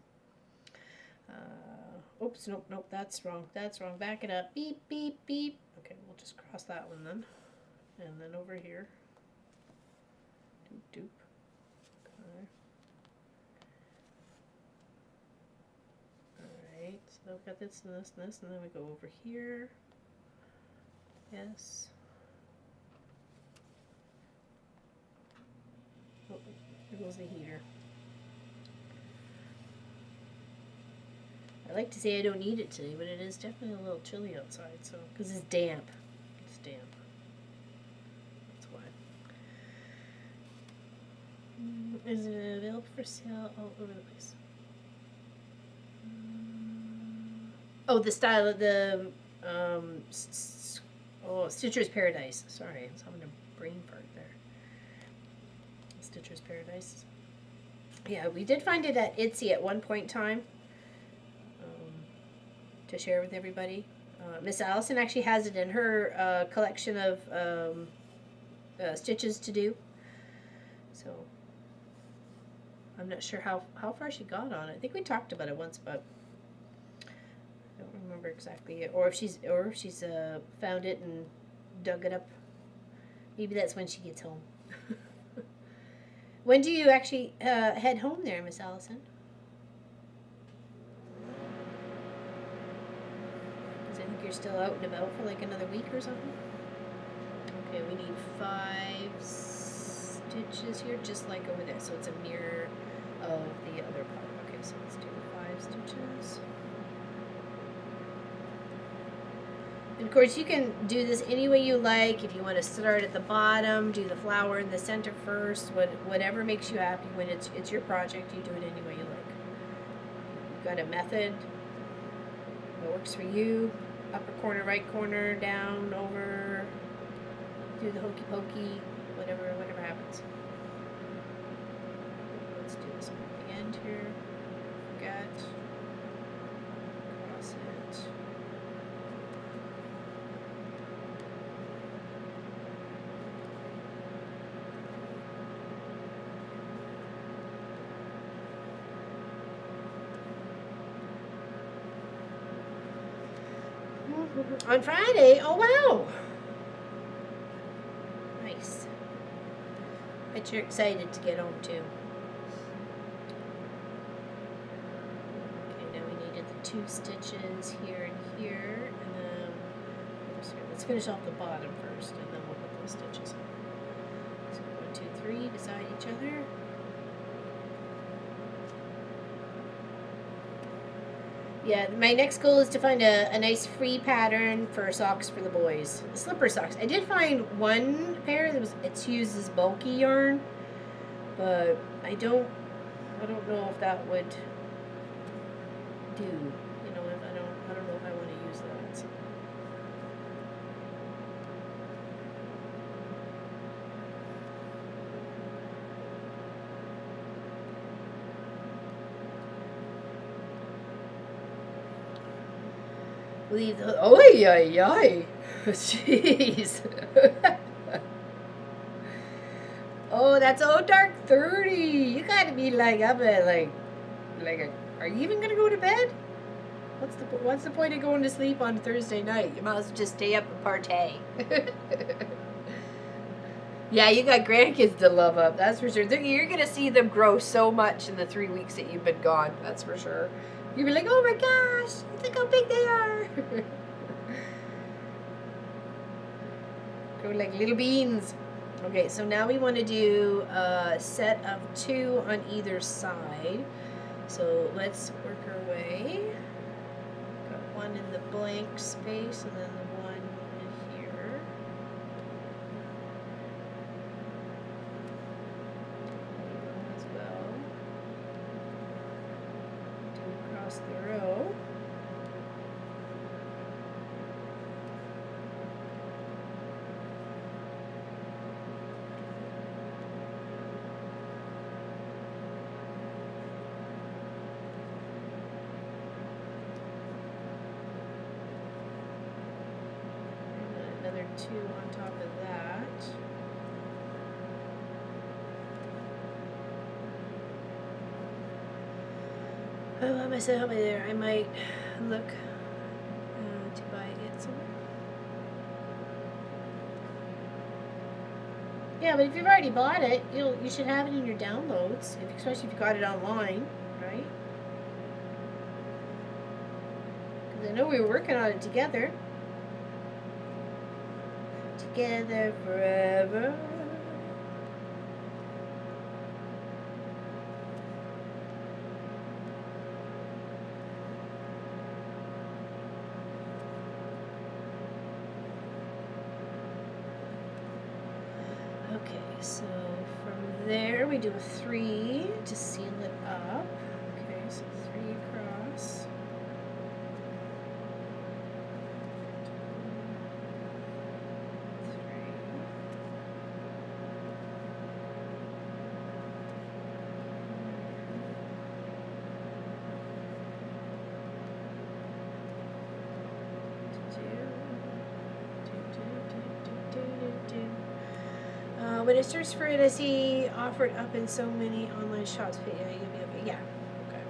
Oops, nope, that's wrong. Back it up. Beep, beep, beep. Okay, we'll just cross that one then. And then over here. Doop, doop. Okay. Alright, so I've got this and this and this, and then we go over here. Yes. Oh, there goes the heater. I like to say I don't need it today, but it is definitely a little chilly outside, so because it's damp. It's damp. That's why. Is it available for sale all over the place? Oh, the style of the Stitcher's Paradise. Sorry, I was having a brain fart there. Stitcher's Paradise. Yeah, we did find it at Etsy at one point in time. To share with everybody. Miss Allison actually has it in her collection of stitches to do. So I'm not sure how far she got on it. I think we talked about it once, but I don't remember exactly. Or if she's found it and dug it up. Maybe that's when she gets home. When do you actually head home there, Miss Allison? I think you're still out and about for like another week or something. Okay, we need 5 stitches here, just like over there. So it's a mirror of the other part. Okay, so let's do 5 stitches. And of course, you can do this any way you like. If you want to start at the bottom, do the flower in the center first. Whatever makes you happy. When it's your project, you do it any way you like. You've got a method that works for you. Upper corner, right corner, down, over, do the hokey pokey, whatever happens. Let's do this one at the end here. Forgot. Cross it. On Friday? Oh, wow. Nice. Bet you're excited to get home, too. Okay, now we needed the 2 stitches here and here. And then, let's finish off the bottom first, and then we'll put those stitches on. So 1, 2, 3 beside each other. Yeah, my next goal is to find a nice free pattern for socks for the boys. Slipper socks. I did find one pair that it uses bulky yarn, but I don't know if that would do. You know, if I don't know if I want to use that. So. Leave the. Oh, ay. Jeez. Oh, that's so dark 30. You gotta be like up at are you even gonna go to bed? What's the point of going to sleep on Thursday night? You might as well just stay up and partay. Yeah, you got grandkids to love up, that's for sure. You're gonna see them grow so much in the 3 weeks that you've been gone, that's for sure. You'll be like, oh my gosh, look how big they are. Grow like little beans. Okay, so now we want to do a set of 2 on either side. So let's work our way. Got one in the blank space and then the one in here. As well. 2 across the row. Another 2 on top of that. Oh, how am I set up there? I might look to buy it somewhere. Yeah, but if you've already bought it, you should have it in your downloads, especially if you got it online, right? Because I know we were working on it together. Together forever. Okay, so from there we do a 3 to seal it up. Okay, so 3 across. When it searches for it, I see offered up in so many online shops. Yeah, you'll be okay. Yeah. Okay.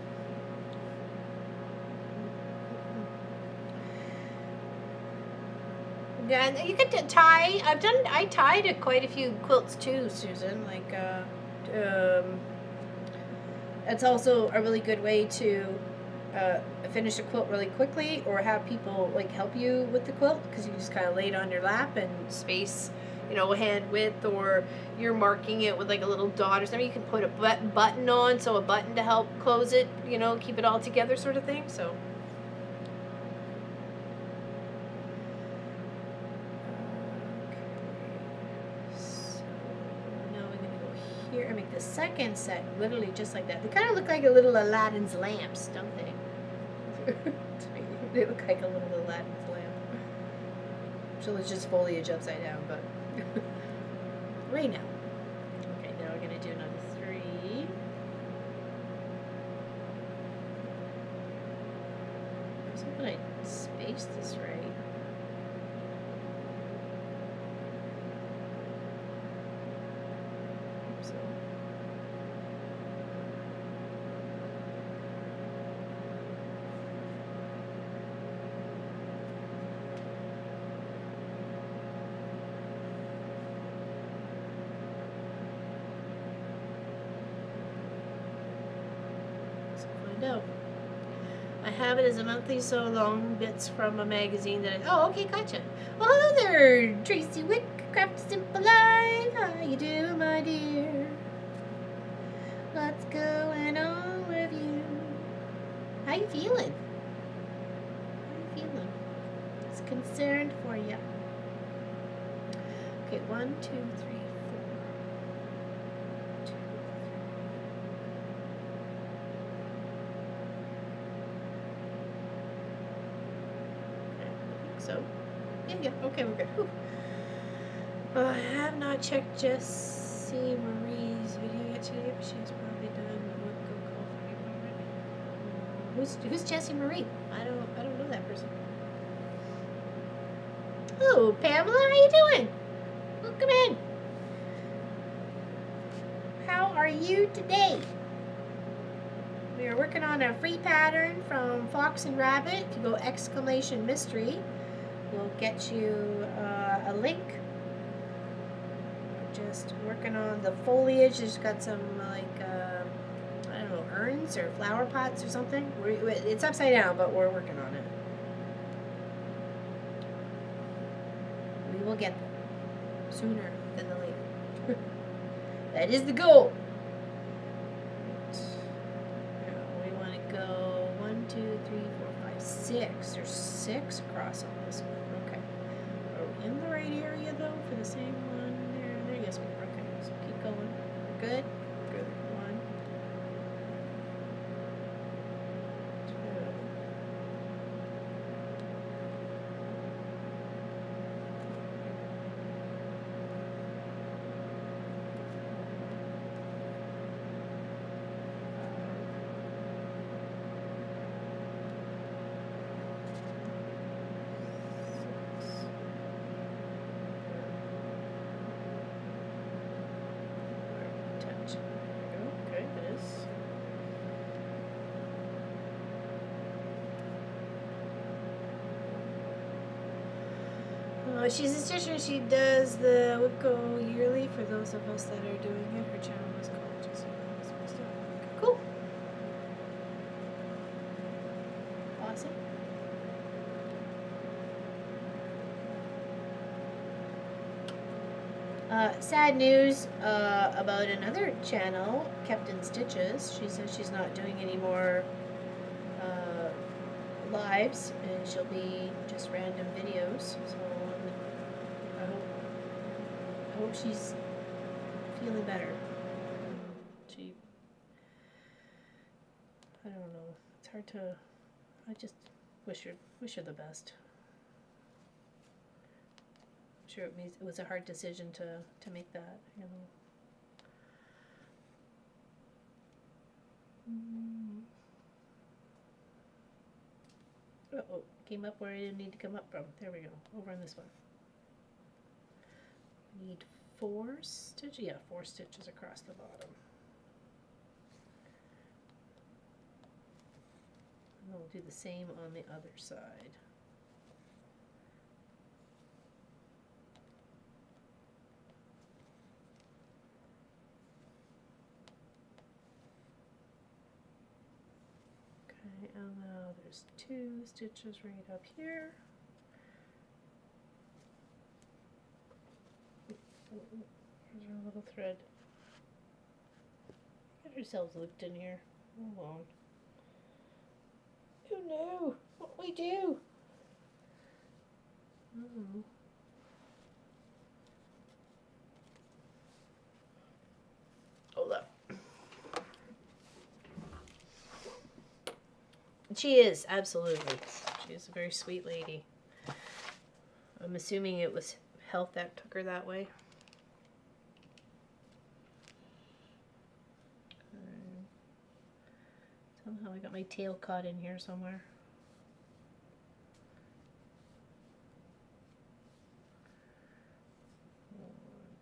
Yeah, and you could tie. I tied quite a few quilts too, Susan. Like, that's also a really good way to finish a quilt really quickly, or have people like help you with the quilt, because you just kind of lay it on your lap and space, hand width, or you're marking it with like a little dot or something. You can put a button on, so a button to help close it, keep it all together, sort of thing. So. Here and make the second set literally just like that. They kind of look like a little Aladdin's lamps, don't they? To me, they look like a little Aladdin's lamp. So it's just foliage upside down, but right now. Okay, now we're gonna do another 3. I was hoping I spaced this right. So. No. I have it as a monthly so long bits from a magazine that oh, okay, gotcha. Well, hello there, Tracy Wick, Craft Simple Life. How you doing, my dear? What's going on with you? How you feeling? How you feeling? It's concerned for you. Okay, 1, 2, 3, 4. 2, 3. So, yeah, okay, we're good. I have not checked Jessie Marie's video yet today, but she's probably done what go call for me already. Who's Jessie Marie? I don't know that person. Hello, Pamela. How you doing? Welcome in. How are you today? We are working on a free pattern from Fox and Rabbit. If you go exclamation mystery, we'll get you a link. We're just working on the foliage. There's got some like I don't know, urns or flower pots or something. It's upside down, but we're working on it. We will get them sooner than the later. That is the goal. We want to go 1, 2, 3, 4, 5, 6. There's 6 across on this one. Okay. Are we in the right area though for the same one? There. Yes, we are. Okay. So keep going. We're good. Good. 1, 2, okay, it is. She's a stitcher. She does the Whipco yearly for those of us that are doing it. Her channel is called just cool. Awesome. Sad news about another channel, Captain Stitches. She says she's not doing any more lives, and she'll be just random videos. So I hope she's feeling better. I don't know. It's hard to. I just wish her the best. Sure, it was a hard decision to make that, you know. Uh-oh, came up where I didn't need to come up from. There we go, over on this one. We need 4 stitches, yeah, 4 stitches across the bottom. And we'll do the same on the other side. And now there's 2 stitches right up here. Here's our little thread. Get ourselves looped in here. Hold on. Oh no! What we do? Oh. Hold up. She is, absolutely. She is a very sweet lady. I'm assuming it was health that took her that way. Somehow I got my tail caught in here somewhere.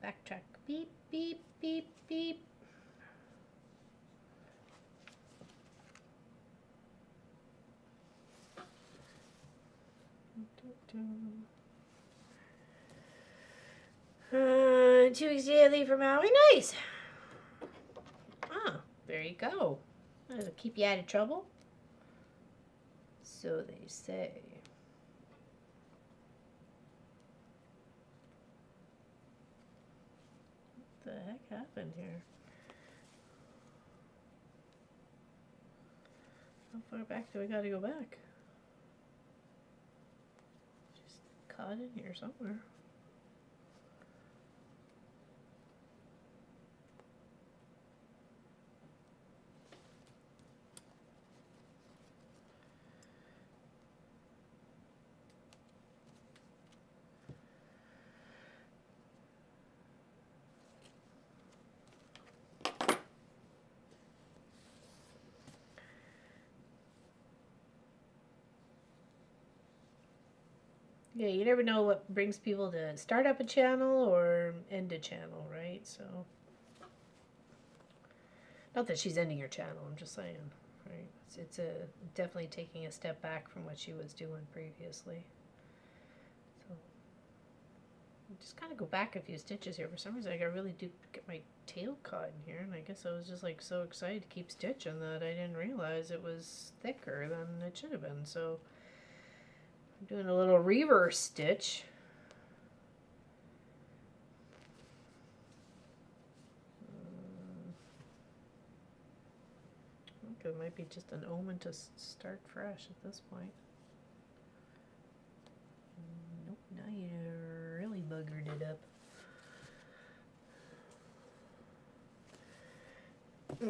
Backtrack. Beep, beep, beep, beep. Uh, 2 weeks daily for Maui. Nice. Ah, there you go. That'll keep you out of trouble. So they say. What the heck happened here? How far back do I gotta go back? Just caught in here somewhere. Yeah, you never know what brings people to start up a channel or end a channel, right? So, not that she's ending her channel. I'm just saying, right? It's a definitely taking a step back from what she was doing previously. So, just kind of go back a few stitches here. For some reason, I really do get my tail caught in here, and I guess I was just like so excited to keep stitching that I didn't realize it was thicker than it should have been. So, I'm doing a little reverse stitch. It might be just an omen to start fresh at this point. Nope, now you really buggered it up.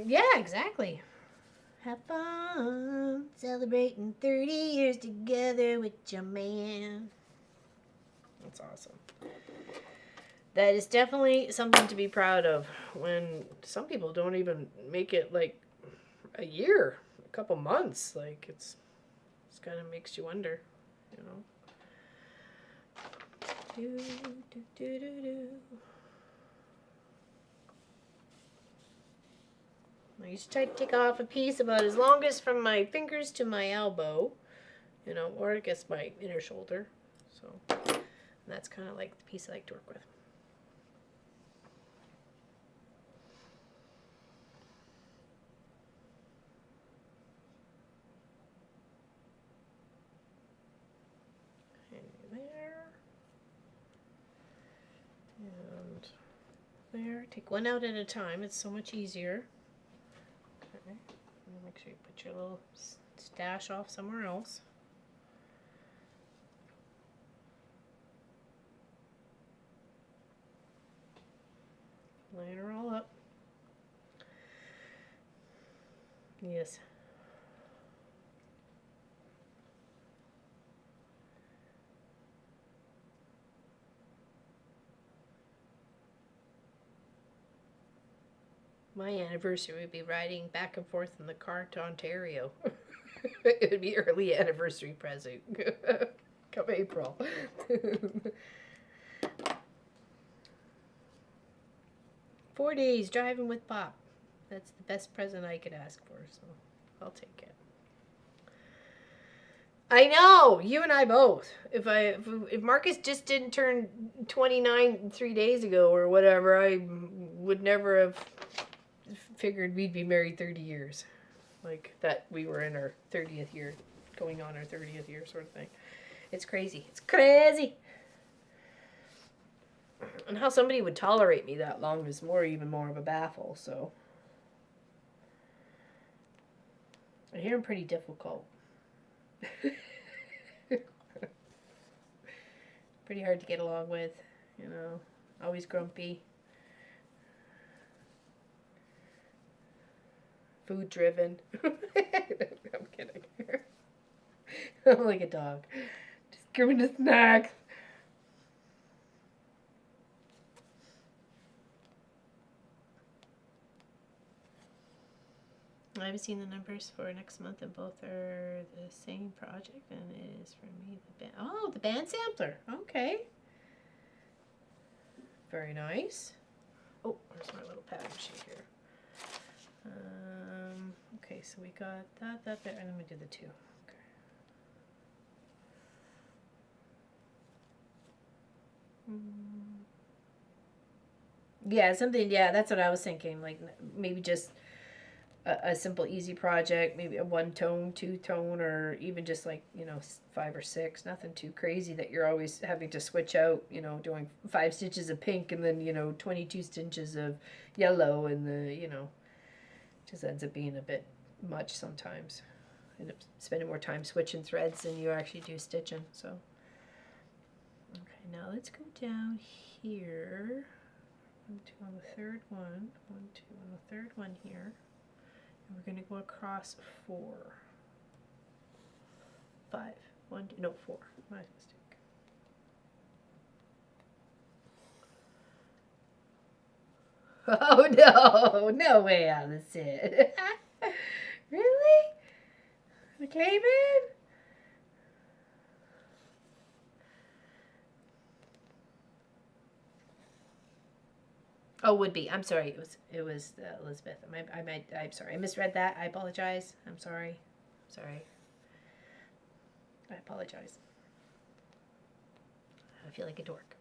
Yeah, exactly. Have fun celebrating 30 years together with your man. That's awesome. That is definitely something to be proud of when some people don't even make it like a year, a couple months. Like it's kind of makes you wonder, you know. Do, do, do, do, do. I used to try to take off a piece about as long as from my fingers to my elbow, you know, or I guess my inner shoulder. So that's kind of like the piece I like to work with. There. And there. Take one out at a time. It's so much easier. Okay. Make sure you put your little stash off somewhere else. Line her all up. Yes. My anniversary would be riding back and forth in the car to Ontario. It would be early anniversary present. Come April. 4 days driving with Pop. That's the best present I could ask for, so I'll take it. I know, you and I both. If Marcus just didn't turn 29 3 days ago or whatever, I would never have figured we'd be married 30 years. Like that we were in our 30th year, going on our 30th year sort of thing. It's crazy. It's crazy. And how somebody would tolerate me that long is even more of a baffle, so. I hear I'm pretty difficult. Pretty hard to get along with, you know. Always grumpy. Food driven. I'm kidding. I'm like a dog. Just give me the snacks. I haven't seen the numbers for next month, and both are the same project, and it is for me. The band sampler. Okay. Very nice. Oh, there's my little pattern sheet here. Okay, so we got that bit, and then we do the two. Okay. Yeah, something. Yeah, that's what I was thinking. Like maybe just a simple, easy project, maybe a 1-tone, 2-tone, or even just like, 5 or 6, nothing too crazy that you're always having to switch out, doing 5 stitches of pink and then, 22 stitches of yellow, and just ends up being a bit much sometimes. End up spending more time switching threads than you actually do stitching, so. Okay, now let's go down here. 1, 2 on the third one, 1, 2 on the third one here. And we're going to go across 4. 5. 1, 2, no, 4. My mistake. Oh no, no way, Allison. Really? The Cayman? Oh, would be. I'm sorry. It was Elizabeth. I'm sorry. I misread that. I apologize. I'm sorry. Sorry. I apologize. I feel like a dork.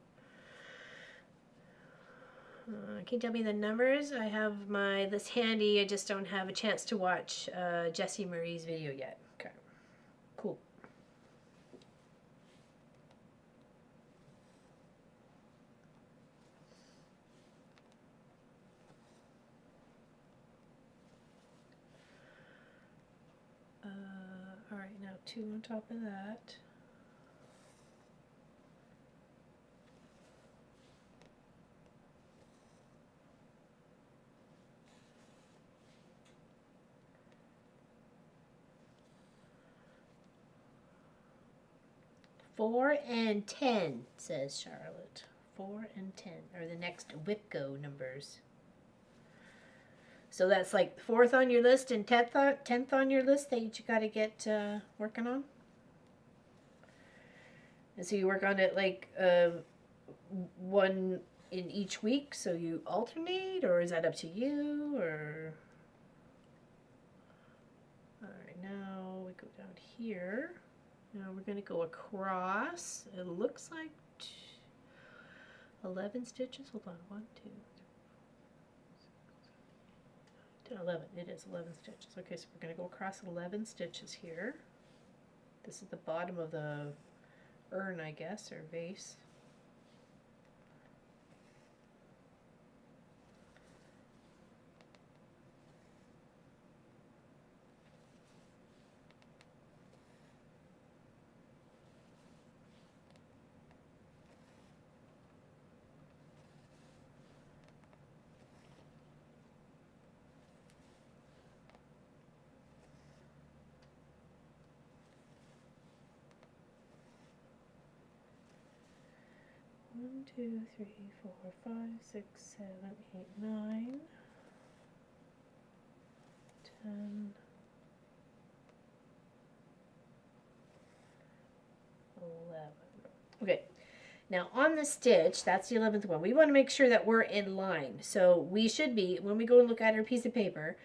Can you tell me the numbers? I have my list handy. I just don't have a chance to watch Jessie Marie's video yet. Okay. Cool. All right, now 2 on top of that. Four and 10, says Charlotte. 4 and 10 are the next WIPGO numbers. So that's like 4th on your list and 10th on your list that you got to get working on. And so you work on it like one in each week, so you alternate, or is that up to you? Or all right, now we go down here. Now we're going to go across. It looks like 11 stitches. Hold on, 1, 2, 3, 4, 5, 6, 7, 8, 9, 10, 11. It is 11 stitches. Okay, so we're going to go across 11 stitches here. This is the bottom of the urn, I guess, or vase. One, 2, 3, 4, 5, 6, 7, 8, 9, 10, 11. Okay, now on the stitch, that's the 11th one. We want to make sure that we're in line. So we should be, when we go and look at our piece of paper,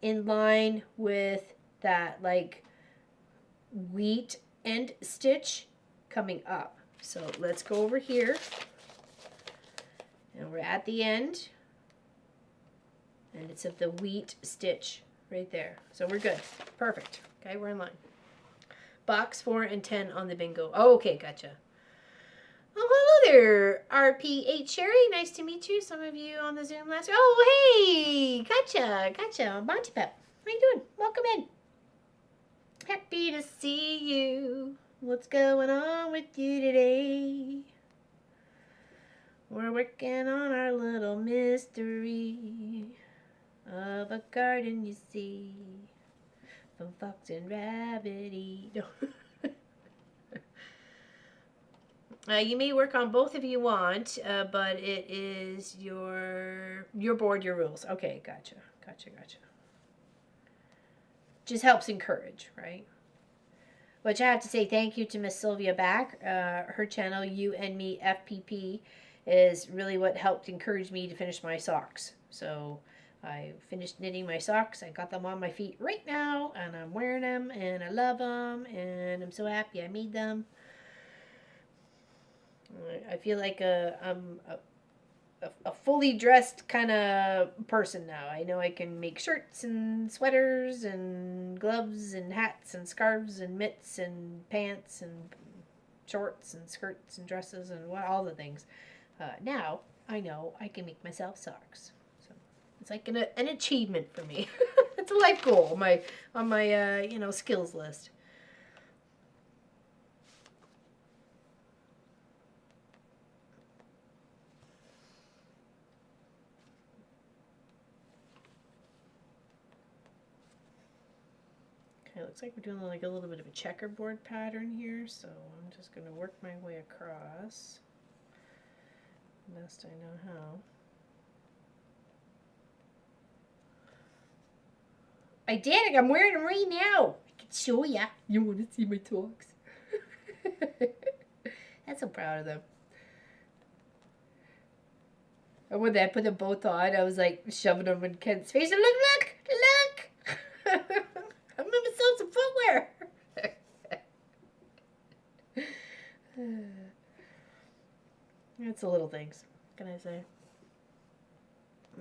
in line with that like wheat end stitch coming up. So let's go over here, and we're at the end, and it's at the wheat stitch right there. So we're good. Perfect. Okay, we're in line. Box 4 and 10 on the bingo. Oh, okay, gotcha. Oh, hello there, RP8 Sherry. Nice to meet you. Some of you on the Zoom last. Oh, hey, gotcha. Monty Pep. How you doing? Welcome in. Happy to see you. What's going on with you today? We're working on our little mystery of a garden you see from Fox and Rabbity. No. You may work on both if you want, but it is your board, your rules. Okay, gotcha. Just helps encourage, right? Which I have to say thank you to Miss Sylvia Back. Her channel, You and Me FPP, is really what helped encourage me to finish my socks. So I finished knitting my socks. I got them on my feet right now, and I'm wearing them, and I love them, and I'm so happy I made them. I feel like I'm a fully dressed kind of person now. I know I can make shirts and sweaters and gloves and hats and scarves and mitts and pants and shorts and skirts and dresses and all the things. Now I know I can make myself socks. So it's like an achievement for me. It's a life goal on my skills list. It looks like we're doing like a little bit of a checkerboard pattern here, so I'm just going to work my way across best I know how. I did it! I'm wearing them right now! I can show ya! You want to see my socks? I'm so proud of them. And when I put them both on, I was like shoving them in Kent's face. And look! I'm gonna sell some footwear. It's the little things. What can I say?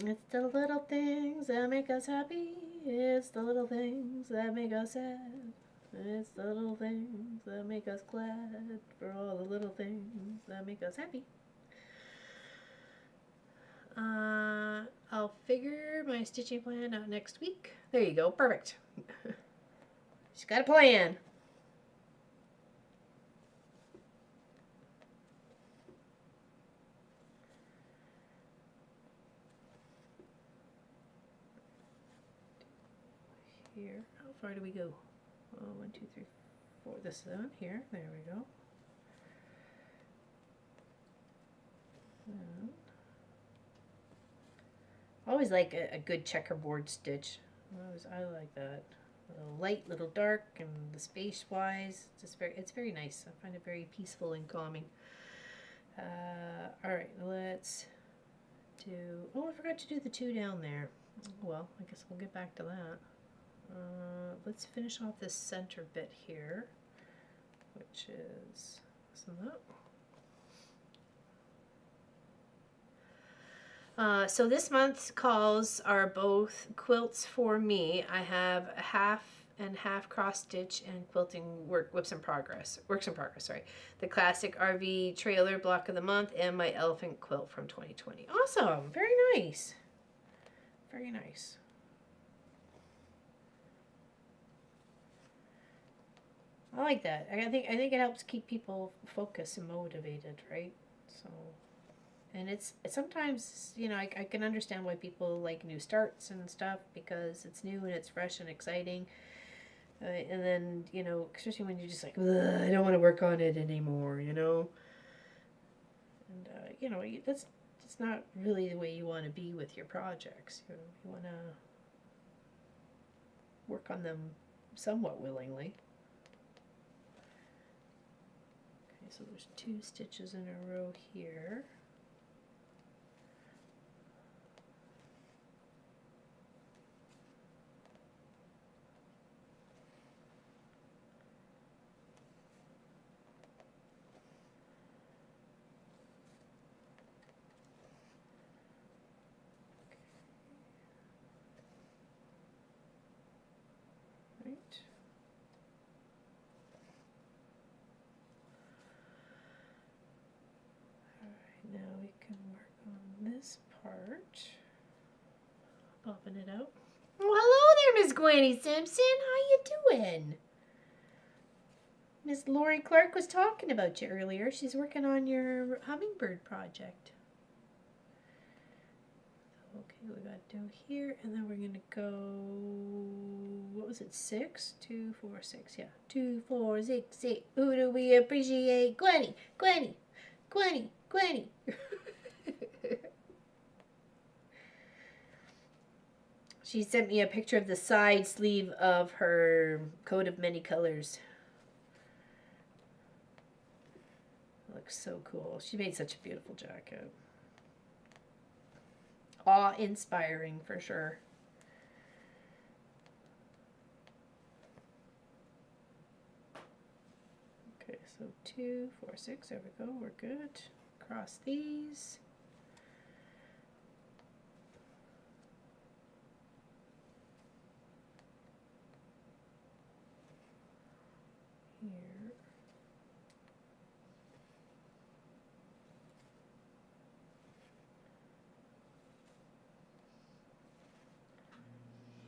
It's the little things that make us happy. It's the little things that make us sad. It's the little things that make us glad. For all the little things that make us happy. I'll figure my stitching plan out next week. There you go. Perfect. She's got a plan. Here. How far do we go? Oh, 1, 2, 3, 4. This one here. There we go. I always like a good checkerboard stitch. I like that. A little light, little dark, and the space wise, it's very nice. I find it very peaceful and calming. All right, let's do. Oh, I forgot to do the 2 down there. Well, I guess we'll get back to that. Let's finish off this center bit here, which is so this month's calls are both quilts for me. I have a half and half cross stitch and quilting works in progress. Sorry, the classic RV trailer block of the month and my elephant quilt from 2020. Awesome, very nice, very nice. I like that. I think it helps keep people focused and motivated, right? So, and it's sometimes, you know, I can understand why people like new starts and stuff because it's new and it's fresh and exciting. And then, you know, especially when you're just like, I don't want to work on it anymore, you know. And you know, that's not really the way you want to be with your projects. You know, you want to work on them somewhat willingly. So there's 2 stitches in a row here. Right. Now we can work on this part. Popping it out. Oh, hello there, Miss Gwenny Simpson. How you doing? Miss Lori Clark was talking about you earlier. She's working on your hummingbird project. Okay, we got down here, and then we're gonna go. What was it? 6, 2, 4, 6. Yeah, 2, 4, 6, 8. Who do we appreciate? Gwenny, Gwenny, Gwenny, Gwenny. She sent me a picture of the side sleeve of her coat of many colors. Looks so cool. She made such a beautiful jacket. Awe-inspiring for sure. Okay, so 2, 4, 6. There we go. We're good. Cross these. Here.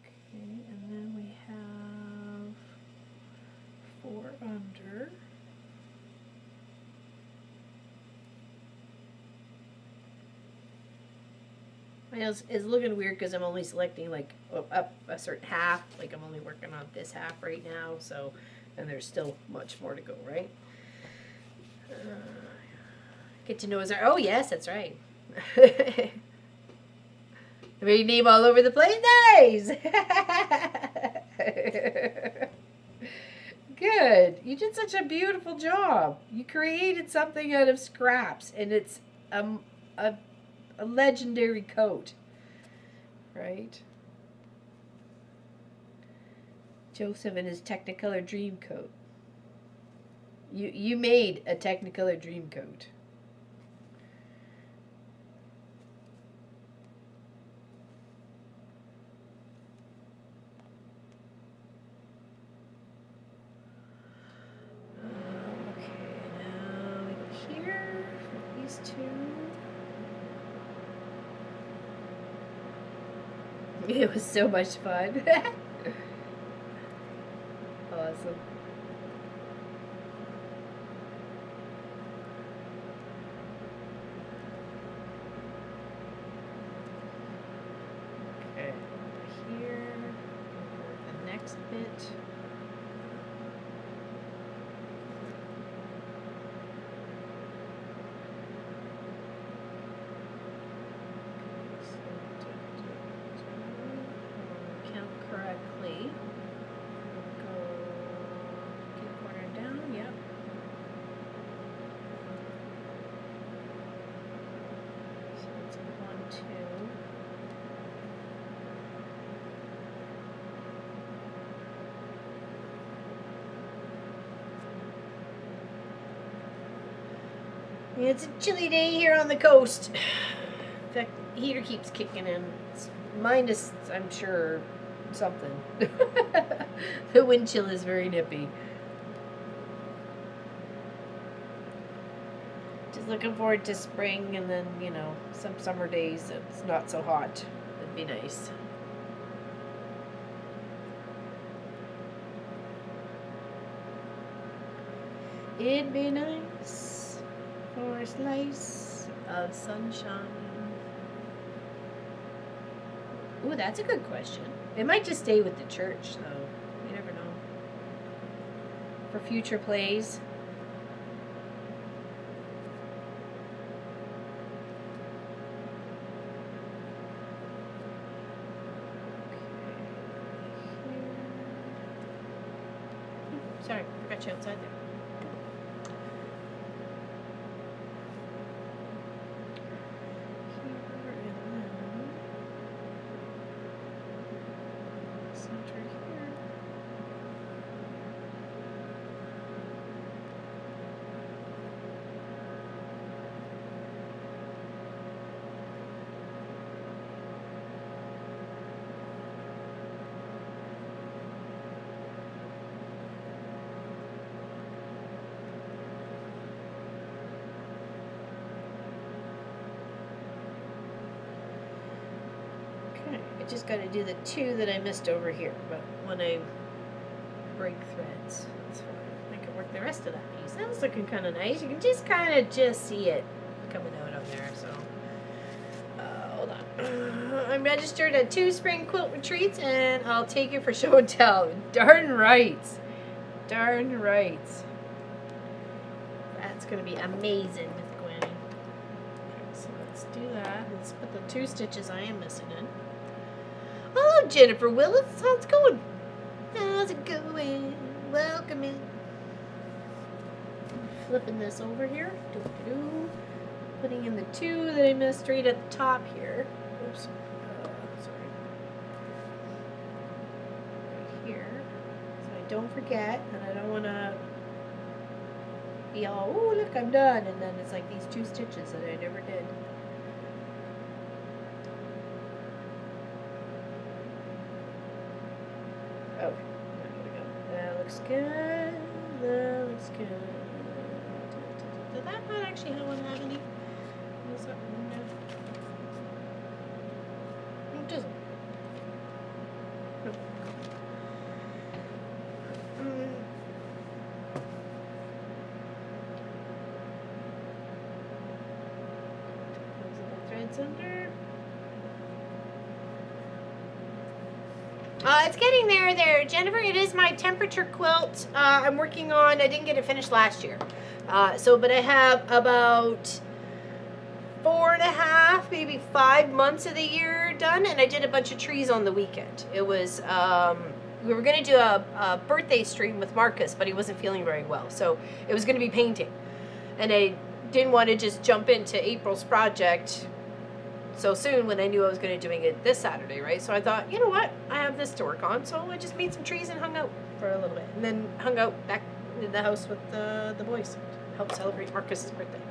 Okay, and then we have 4 under. My nails is looking weird because I'm only selecting like up a certain half. Like I'm only working on this half right now, so and there's still much more to go, right? Get to know his art. Oh yes, that's right. Ready name all over the place? Nice. Good. You did such a beautiful job. You created something out of scraps, and it's a A legendary coat. Right? Joseph in his Technicolor dream coat. You made a Technicolor dream coat. It was so much fun. Awesome. Okay, here, the next bit. Correctly. Go keep corner down, yep. So it's 1, 2. It's a chilly day here on the coast. In fact, the heater keeps kicking in. It's minus, I'm sure, something. The wind chill is very nippy. Just looking forward to spring and then, you know, some summer days it's not so hot. It'd be nice. It'd be nice for a slice of sunshine. Ooh, that's a good question. It might just stay with the church, though. You never know. For future plays. Okay. Sorry, forgot you outside there. I just got to do the 2 that I missed over here, but when I break threads, that's fine. I can work the rest of that piece. That's looking kind of nice. You can just kind of see it coming out of there. So, hold on. I'm registered at 2 spring quilt retreats, and I'll take you for show and tell. Darn right. Darn right. That's going to be amazing with Gwen. Okay, so let's do that. Let's put the 2 stitches I am missing in. Hello, Jennifer Willis. How's it going? How's it going? Welcome in. Flipping this over here. Doo-doo-doo. Putting in the 2 that I missed right at the top here. Oops. Sorry. Right here. So I don't forget, and I don't want to be all, oh, look, I'm done. And then it's like these 2 stitches that I never did. Okay, there we go. That looks good. That looks good. Did that not actually have one have any? Is that one there? No, it doesn't. Nope. Those little threads under. It's getting there, Jennifer. It is my temperature quilt. I'm working on. I didn't get it finished last year, but I have about 4.5, maybe 5 months of the year done, and I did a bunch of trees on the weekend. It was we were gonna do a birthday stream with Marcus, but he wasn't feeling very well, so it was gonna be painting, and I didn't want to just jump into April's project so soon when I knew I was going to doing it this Saturday, right? So I thought, you know what, I have this to work on, so I just made some trees and hung out for a little bit, and then hung out back in the house with the boys to help celebrate Marcus's birthday.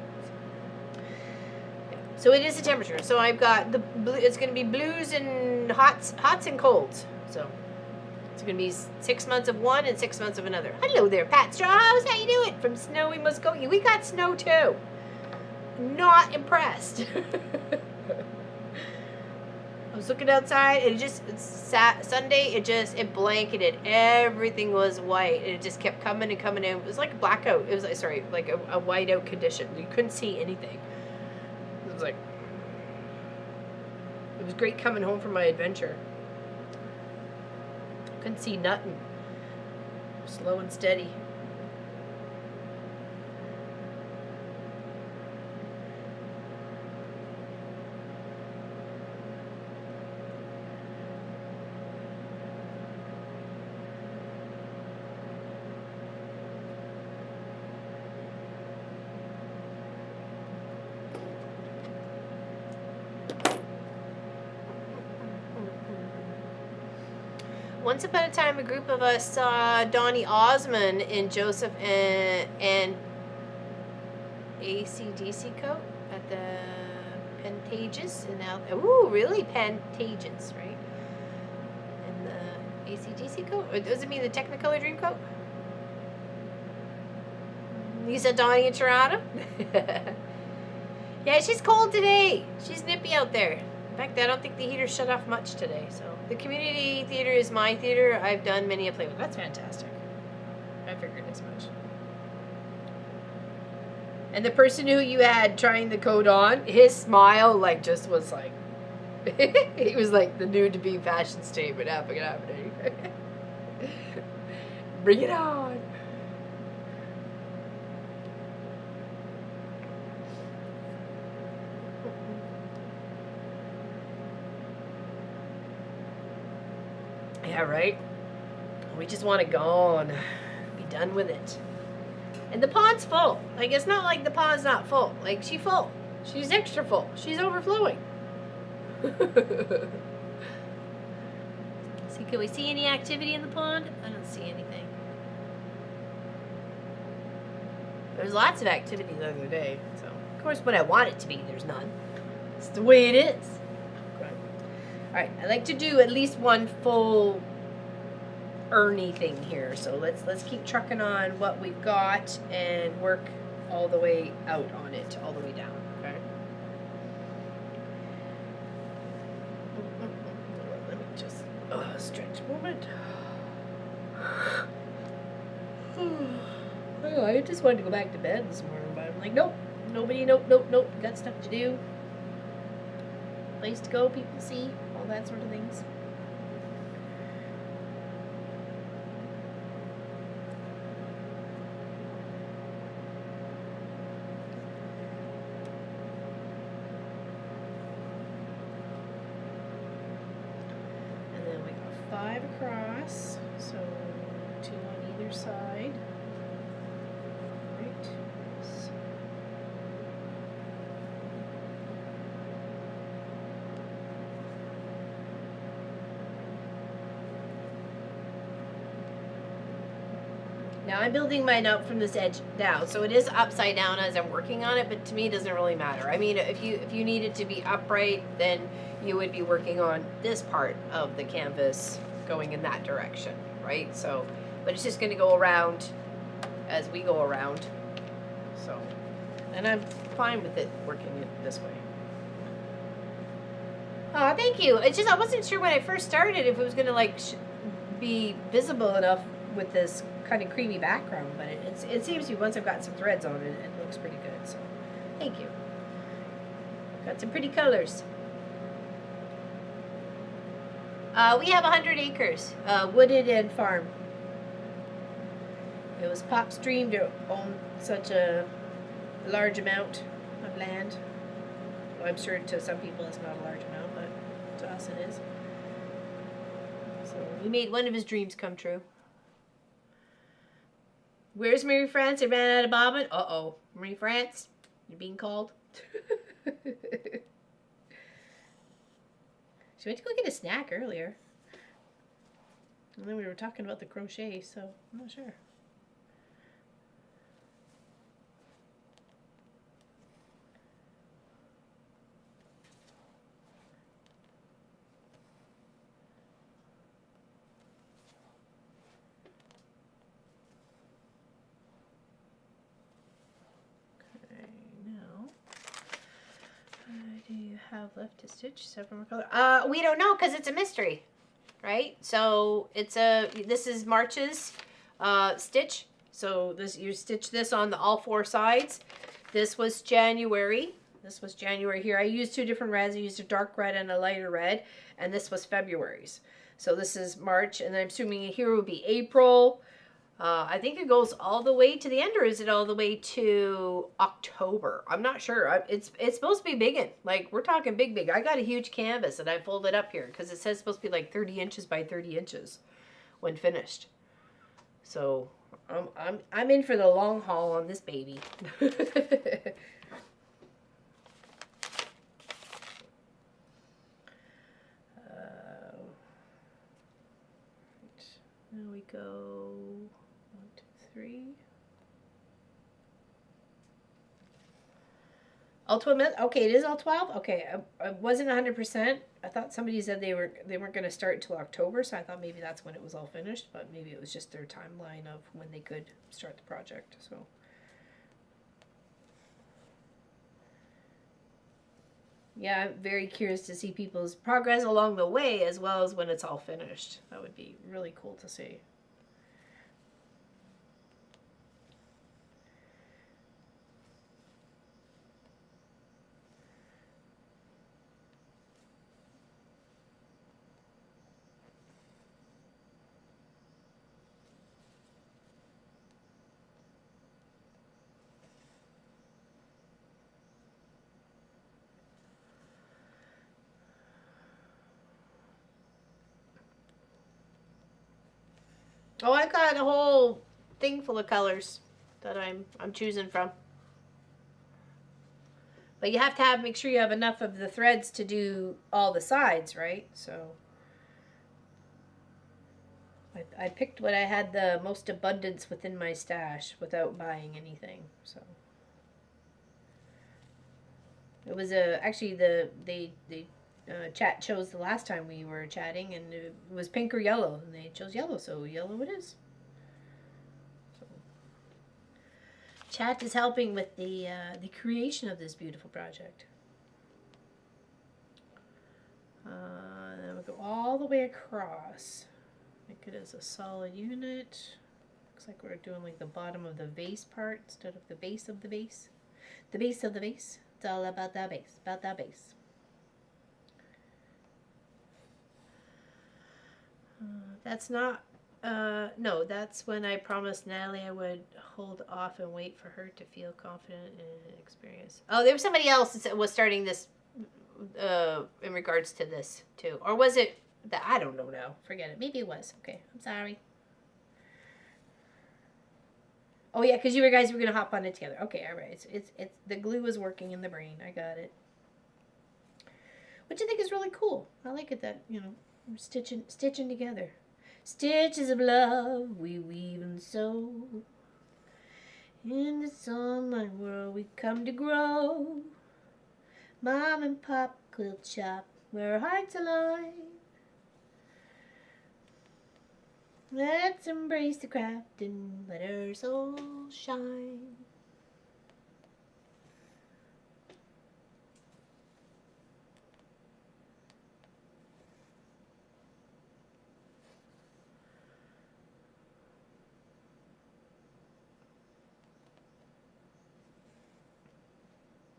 Yeah. So it is the temperature. So I've got the blue. It's going to be blues and hots and colds. So it's going to be 6 months of one and 6 months of another. Hello there, Pat Strauss. How you doing? From snowy Muskogee. We got snow too. Not impressed. I was looking outside, and Sunday, it blanketed. Everything was white, and it just kept coming and coming in. It was like a blackout. It was like, sorry, like a whiteout condition. You couldn't see anything. It was like, it was great coming home from my adventure. Couldn't see nothing. Slow and steady. Once upon a time, a group of us saw Donny Osmond in Joseph and AC/DC coat at the Pantages in ooh, really? Pantages, right? And the AC/DC coat? Or does it mean the Technicolor Dream coat? You saw Donny in Toronto? Yeah, she's cold today. She's nippy out there. In fact, I don't think the heater shut off much today, so. The community theater is my theater. I've done many a play with. That's fantastic. I figured as much. And the person who you had trying the coat on, his smile like just was like, he was like the new to be fashion statement happening. Bring it on. Yeah, right? We just want to go on. Be done with it. And the pond's full. Like, it's not like the pond's not full. Like, she's full. She's extra full. She's overflowing. See, can we see any activity in the pond? I don't see anything. There's lots of activity the other day. So, of course, when I want it to be, there's none. It's the way it is. Alright, I like to do at least one full Ernie thing here. So let's keep trucking on what we've got and work all the way out on it, all the way down. Okay. Let me just stretch a moment. Oh, I just wanted to go back to bed this morning, but I'm like, nope. Nope. Got stuff to do. Place to go, people see, all that sort of things. And then we got 5 across, so 2 on either side. Right. Now I'm building mine up from this edge down, so it is upside down as I'm working on it, but to me it doesn't really matter. I mean, if you need it to be upright, then you would be working on this part of the canvas going in that direction, right? So, but it's just going to go around as we go around. So, and I'm fine with it working it this way. Oh, thank you. It's just I wasn't sure when I first started if it was going to like be visible enough with this kind of creamy background, but it seems to be once I've got some threads on it, it looks pretty good. So, thank you. Got some pretty colors. We have 100 acres, wooded and farm. It was Pop's dream to own such a large amount of land. Well, I'm sure to some people it's not a large amount, but to us it is. So we made one of his dreams come true. Where's Marie France? I ran out of bobbin. Uh-oh. Marie France, you're being called. we had to go get a snack earlier. And then we were talking about the crochet, so I'm not sure. Do you have left to stitch several more colors? We don't know because it's a mystery, right? So this is March's stitch. So you stitch this on all 4 sides. This was January. This was January here. I used 2 different reds. I used a dark red and a lighter red, and this was February's. So this is March, and then I'm assuming here would be April. I think it goes all the way to the end, or is it all the way to October? I'm not sure. It's supposed to be big. Like, we're talking big. I got a huge canvas that I folded up here because it says it's supposed to be like 30 inches by 30 inches when finished. So I'm in for the long haul on this baby. Now we go 1, 2, 3. All 12 minutes? Okay, it is all 12? Okay, I wasn't 100%. I thought somebody said they weren't going to start until October, so I thought maybe that's when it was all finished, but maybe it was just their timeline of when they could start the project. So yeah, I'm very curious to see people's progress along the way as well as when it's all finished. That would be really cool to see. Oh, I've got a whole thing full of colors that I'm choosing from. But you have to make sure you have enough of the threads to do all the sides, right? So I picked what I had the most abundance within my stash without buying anything. So it was actually they chat chose the last time we were chatting, and it was pink or yellow, and they chose yellow, so yellow it is. So, chat is helping with the creation of this beautiful project. Then we go all the way across. Make it as a solid unit. Looks like we're doing like the bottom of the vase part instead of the base of the vase. The base of the vase. It's all about that base. About that base. That's not, no, that's when I promised Natalie I would hold off and wait for her to feel confident and experience. Oh, there was somebody else that was starting this, in regards to this too. Or was it, I don't know now. Forget it. Maybe it was. Okay, I'm sorry. Oh yeah, because you guys were going to hop on it together. Okay, all right. It's the glue is working in the brain. I got it. Which I think is really cool. I like it that, you know, we're stitching together. Stitches of love we weave and sew. In this online world we come to grow. Mom and Pop quilt shop where our hearts align. Let's embrace the craft and let our souls shine.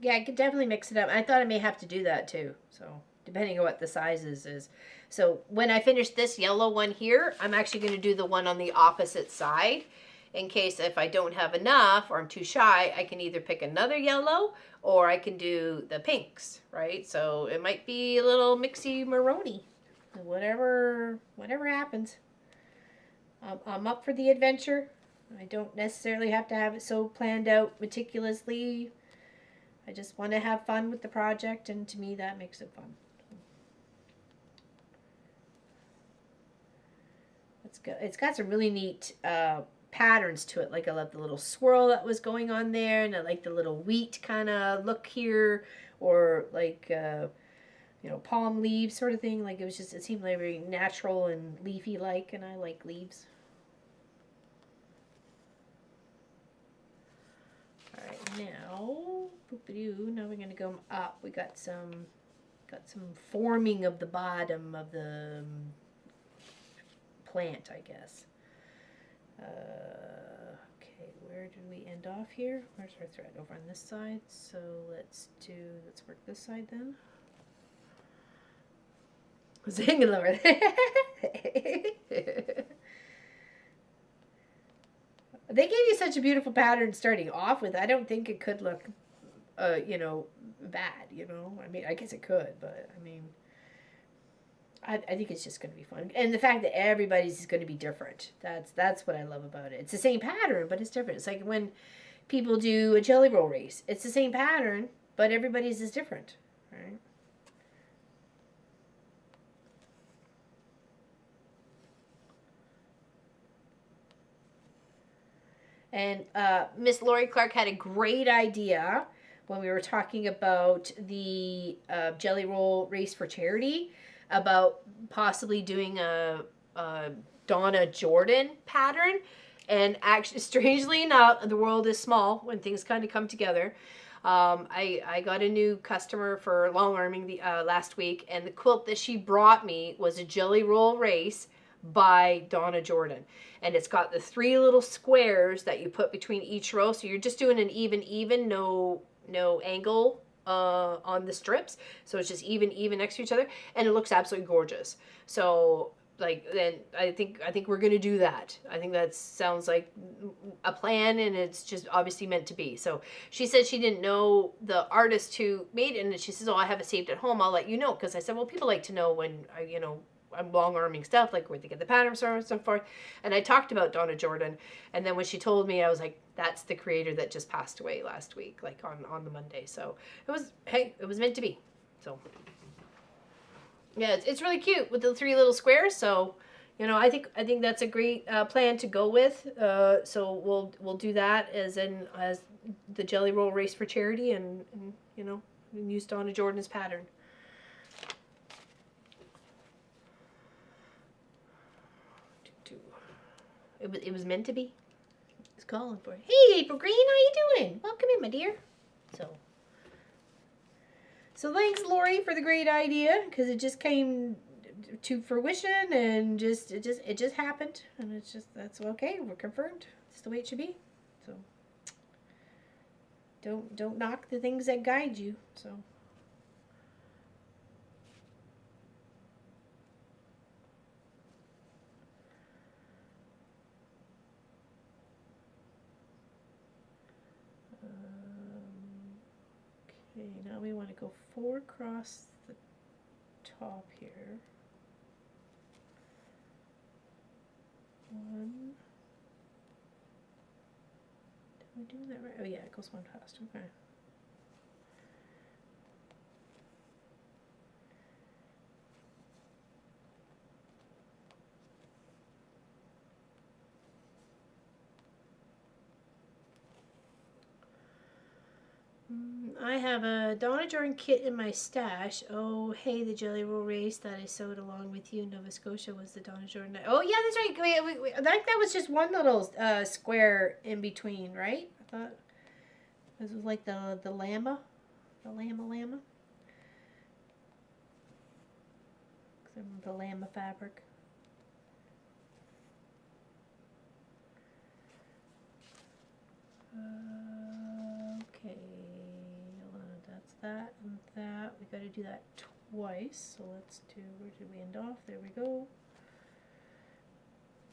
Yeah, I could definitely mix it up. I thought I may have to do that too. So, depending on what the sizes is. So, when I finish this yellow one here, I'm actually going to do the one on the opposite side. In case if I don't have enough or I'm too shy, I can either pick another yellow or I can do the pinks, right? So, it might be a little mixy maroni. Whatever happens. I'm up for the adventure. I don't necessarily have to have it so planned out meticulously. I just want to have fun with the project, and to me that makes it fun. it's got some really neat patterns to it. Like I love the little swirl that was going on there, and I like the little wheat kind of look here, or like you know, palm leaves sort of thing. Like it seemed like very natural and leafy like, and I like leaves. All right, now, boop-a-doo, now we're gonna go up. We got some forming of the bottom of the plant, I guess. Okay, where did we end off here? Where's our thread? Over on this side. So let's work this side then. It's hanging over there. They gave you such a beautiful pattern starting off with. I don't think it could look, you know, bad, you know. I mean, I guess it could, but I mean, I think it's just going to be fun. And the fact that everybody's is going to be different. That's what I love about it. It's the same pattern, but it's different. It's like when people do a jelly roll race. It's the same pattern, but everybody's is different, right? And Miss Lori Clark had a great idea when we were talking about the jelly roll race for charity about possibly doing a Donna Jordan pattern. And actually, strangely enough, the world is small when things kind of come together. I got a new customer for long arming the last week, and the quilt that she brought me was a jelly roll race by Donna Jordan. And it's got the 3 little squares that you put between each row. So you're just doing an even, no angle on the strips. So it's just even next to each other. And it looks absolutely gorgeous. So like, then I think we're going to do that. I think that sounds like a plan, and it's just obviously meant to be. So she said she didn't know the artist who made it, and she says, oh, I have it saved at home. I'll let you know. Because I said, well, people like to know when, I'm long arming stuff, like where they get the patterns from and so forth. And I talked about Donna Jordan, and then when she told me, I was like, that's the creator that just passed away last week, like on the Monday. So it was, hey, it was meant to be. So yeah, it's really cute with the 3 little squares. So I think that's a great plan to go with. So we'll do that as the jelly roll race for charity, and use Donna Jordan's pattern. It was meant to be. It's calling for it. Hey, April Green, how you doing? Welcome in, my dear. So thanks, Lori, for the great idea, because it just came to fruition, and it just happened, and that's okay. We're confirmed. It's the way it should be. So don't knock the things that guide you. So. Okay, now we want to go 4 across the top here. 1. Am I doing that right? Oh yeah, it goes 1 past. Okay. I have a Donna Jordan kit in my stash. Oh, hey, the jelly roll race that I sewed along with you in Nova Scotia was the Donna Jordan. Oh, yeah, that's right. I think that was just one little square in between, right? I thought this was like the llama. The llama. The llama fabric. Okay. That and that. We got to do that twice. So let's do, where did we end off? There we go.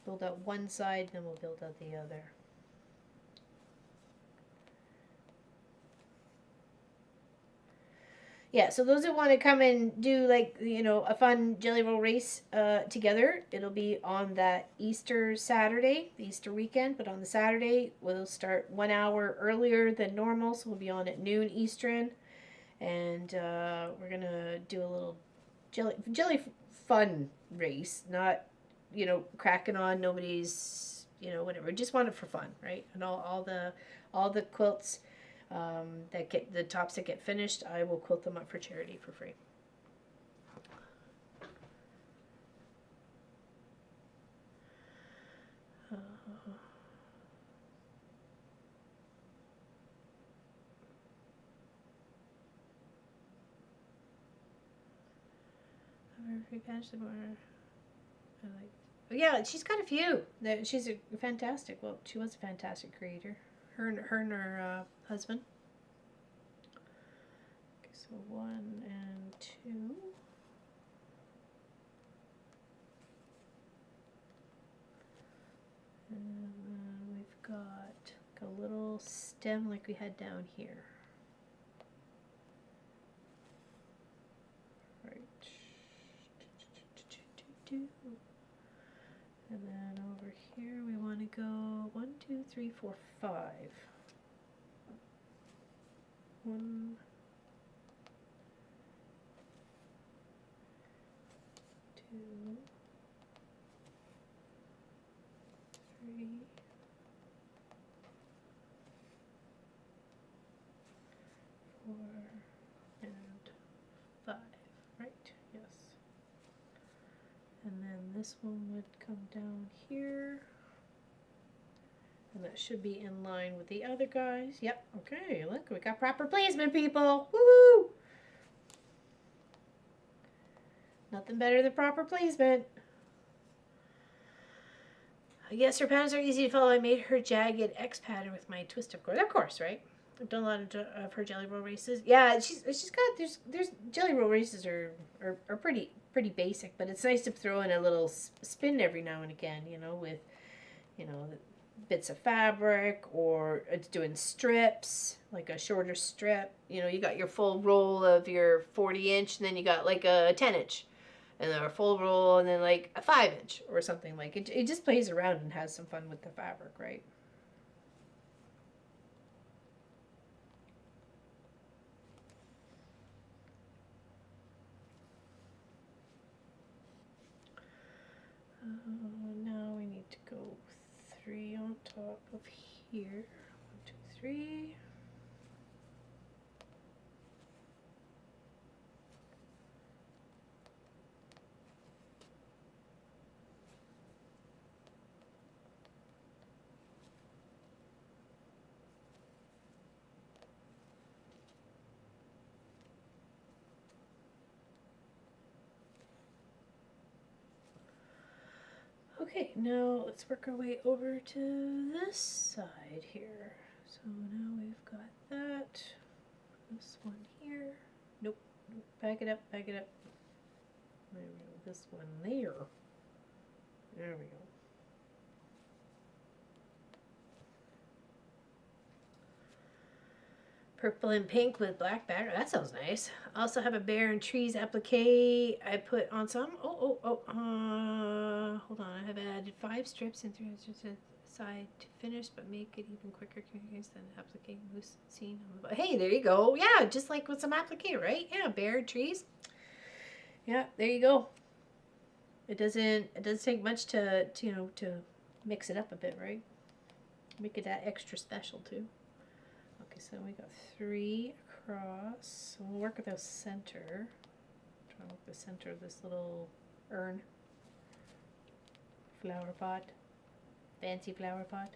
Build out one side, then we'll build out the other. Yeah, so those who want to come and do a fun jelly roll race together, it'll be on that Easter Saturday, the Easter weekend. But on the Saturday, we'll start 1 hour earlier than normal, so we'll be on at noon Eastern. And we're gonna do a little jelly fun race, not you know, cracking on. Nobody's, you know, whatever. Just want it for fun, right? And all the quilts that get the tops that get finished, I will quilt them up for charity for free. I like. Yeah, she's got a few. She's a fantastic. Well, she was a fantastic creator. Her and her husband. Okay, so 1 and 2. And then we've got a little stem like we had down here. Right. And then over here we want to go 1, 2, 3, 4, 5. 1, 2, 3, 4, and 5. Right, yes. And then this one would come down here. And that should be in line with the other guys. Yep, okay, look, we got proper placement, people. Woo! Nothing better than proper placement. Yes, her patterns are easy to follow. I made her jagged X pattern with my twist, of course, right? I've done a lot of her jelly roll races. Yeah, she's got there's jelly roll races are pretty basic, but it's nice to throw in a little spin every now and again, you know, with, you know, bits of fabric, or it's doing strips, like a shorter strip. You know, you got your full roll of your 40-inch, and then you got like a 10-inch, and then a full roll, and then like a 5-inch or something. Like it just plays around and has some fun with the fabric, right? Now we need to go 3 on top of here. 1, 2, 3. Okay, now let's work our way over to this side here. So now we've got that. This one here. Nope. Back it up, back it up. There we go. This one there. There we go. Purple and pink with black background. That sounds nice. I also have a bear and trees applique I put on some. Hold on. I have added 5 strips and 3 side to finish, but make it even quicker than applique loose scene. Hey, there you go. Yeah, just like with some applique, right? Yeah, bear trees. Yeah, there you go. It doesn't take much to you know, to mix it up a bit, right? Make it that extra special too. Okay, so we got 3 across. So we'll work with the center. Try to work the center of this little urn. Flower pot. Fancy flower pot.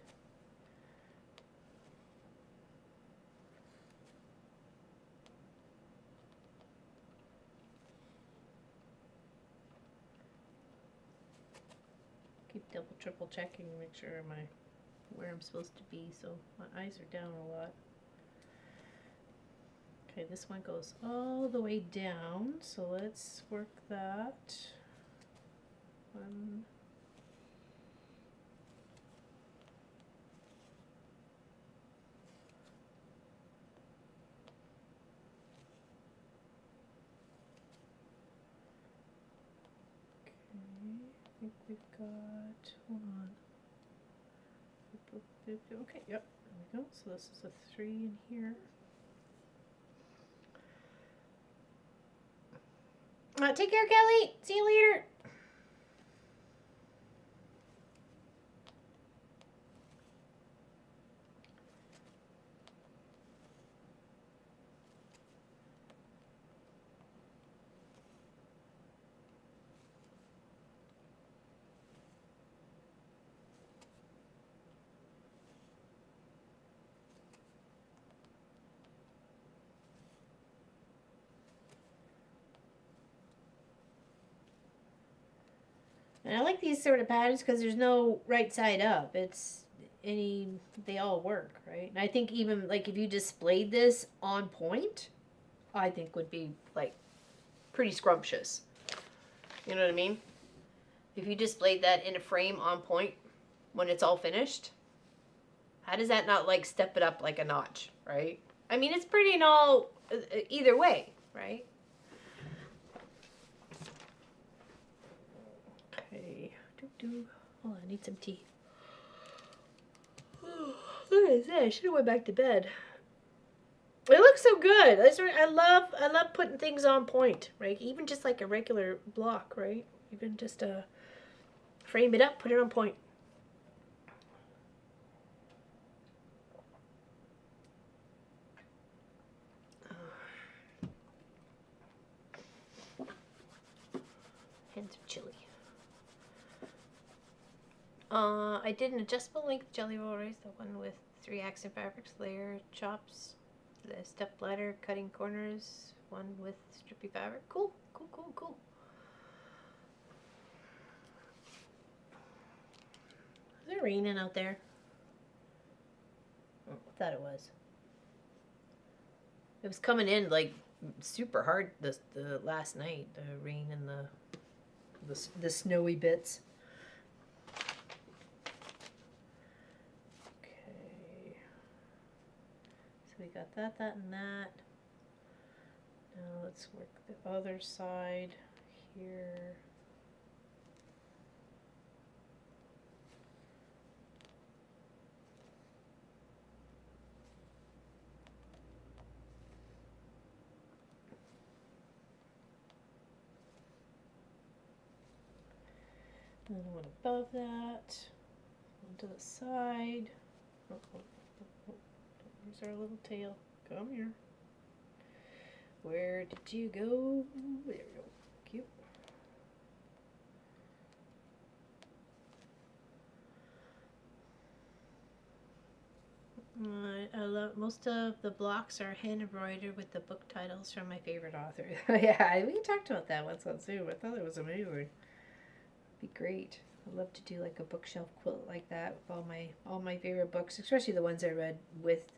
Keep double, triple checking to make sure where I'm supposed to be, so my eyes are down a lot. Okay, this one goes all the way down, so let's work that. 1. Okay, I think we've got, hold on. Okay, yep, there we go. So this is a 3 in here. Take care, Kelly. See you later. And I like these sort of patterns because there's no right side up. They all work, right? And I think even like if you displayed this on point, I think would be like pretty scrumptious. You know what I mean? If you displayed that in a frame on point when it's all finished, how does that not like step it up like a notch, right? I mean, it's pretty in all either way, right? Okay. Oh, I need some tea. What is that? I should have went back to bed. It looks so good. I love putting things on point, right? Even just like a regular block, right? Even just frame it up, put it on point. Hands are chilly. I did an adjustable length jelly roll rice, the one with 3 accent fabrics, layer chops, the step ladder, cutting corners, one with strippy fabric. Cool. Is it raining out there? Oh, I thought it was. It was coming in like super hard the last night. The rain and the snowy bits. Okay. So we got that, and that. Now let's work the other side here. And then one above that, one to the side. Here's our little tail. Come here. Where did you go? There we go. Cute. I love most of the blocks are hand embroidered with the book titles from my favorite author. Yeah, we talked about that once on Zoom. I thought it was amazing. Be great. I'd love to do like a bookshelf quilt like that with all my favorite books, especially the ones I read with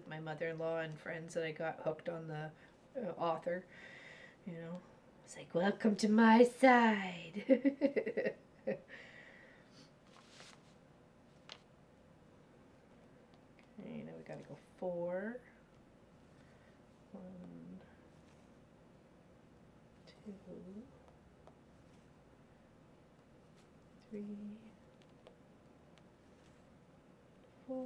my mother-in-law and friends that I got hooked on the author. You know, it's like, welcome to my side. Okay, now we gotta go 4. 1, 2, 3, 4.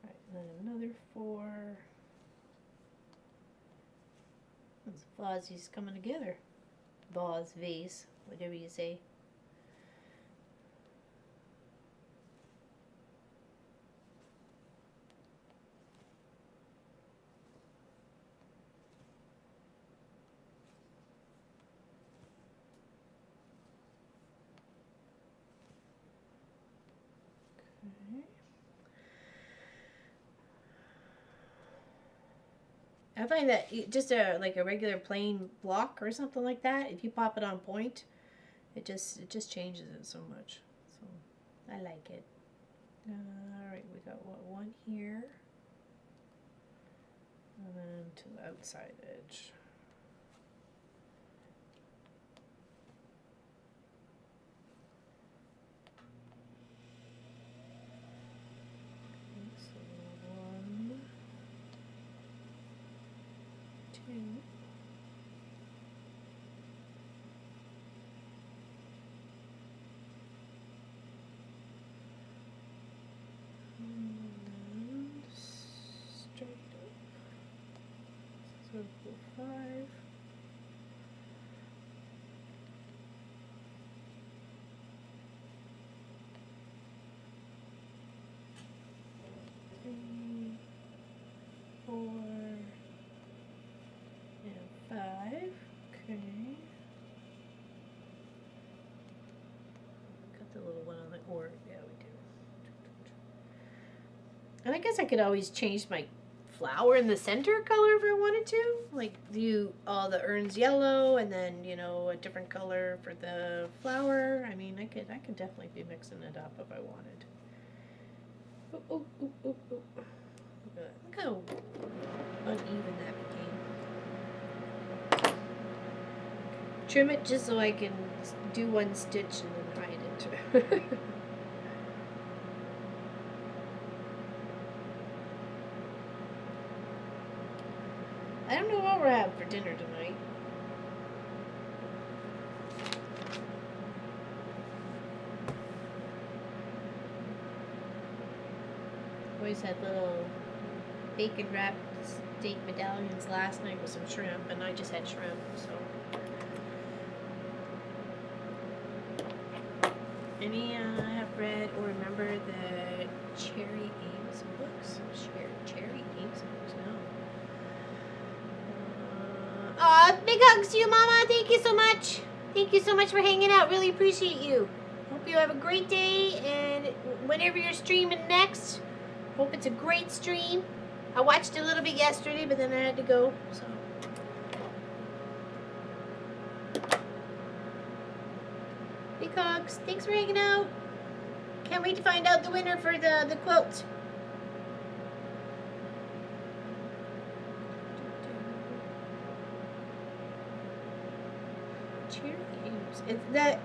Right, and then another 4. Those vases coming together. Vase, whatever you say. I find that just like a regular plain block or something like that, if you pop it on point, it just changes it so much. So I like it. All right, we got one here, and then to the outside edge. So 5. Three, 4, and 5. Okay. And I guess I could always change my flower in the center color if I wanted to. Like do all the urns yellow and then, you know, a different color for the flower. I mean, I could definitely be mixing it up if I wanted. Oh, oh, oh, oh, oh. Look how uneven that became. Trim it just so I can do one stitch and then hide it. I don't know what we're having for dinner tonight. Boys had little bacon wrapped steak medallions last night with some shrimp, and I just had shrimp, so. Any have read or remember the Cherry Ames books? Cherry Ames books, no. Aw, big hugs to you, Mama. Thank you so much. Thank you so much for hanging out. Really appreciate you. Hope you have a great day, and whenever you're streaming next, hope it's a great stream. I watched a little bit yesterday, but then I had to go, so. Big hugs. Thanks for hanging out. Can't wait to find out the winner for the quilt. Cherry Ames. It's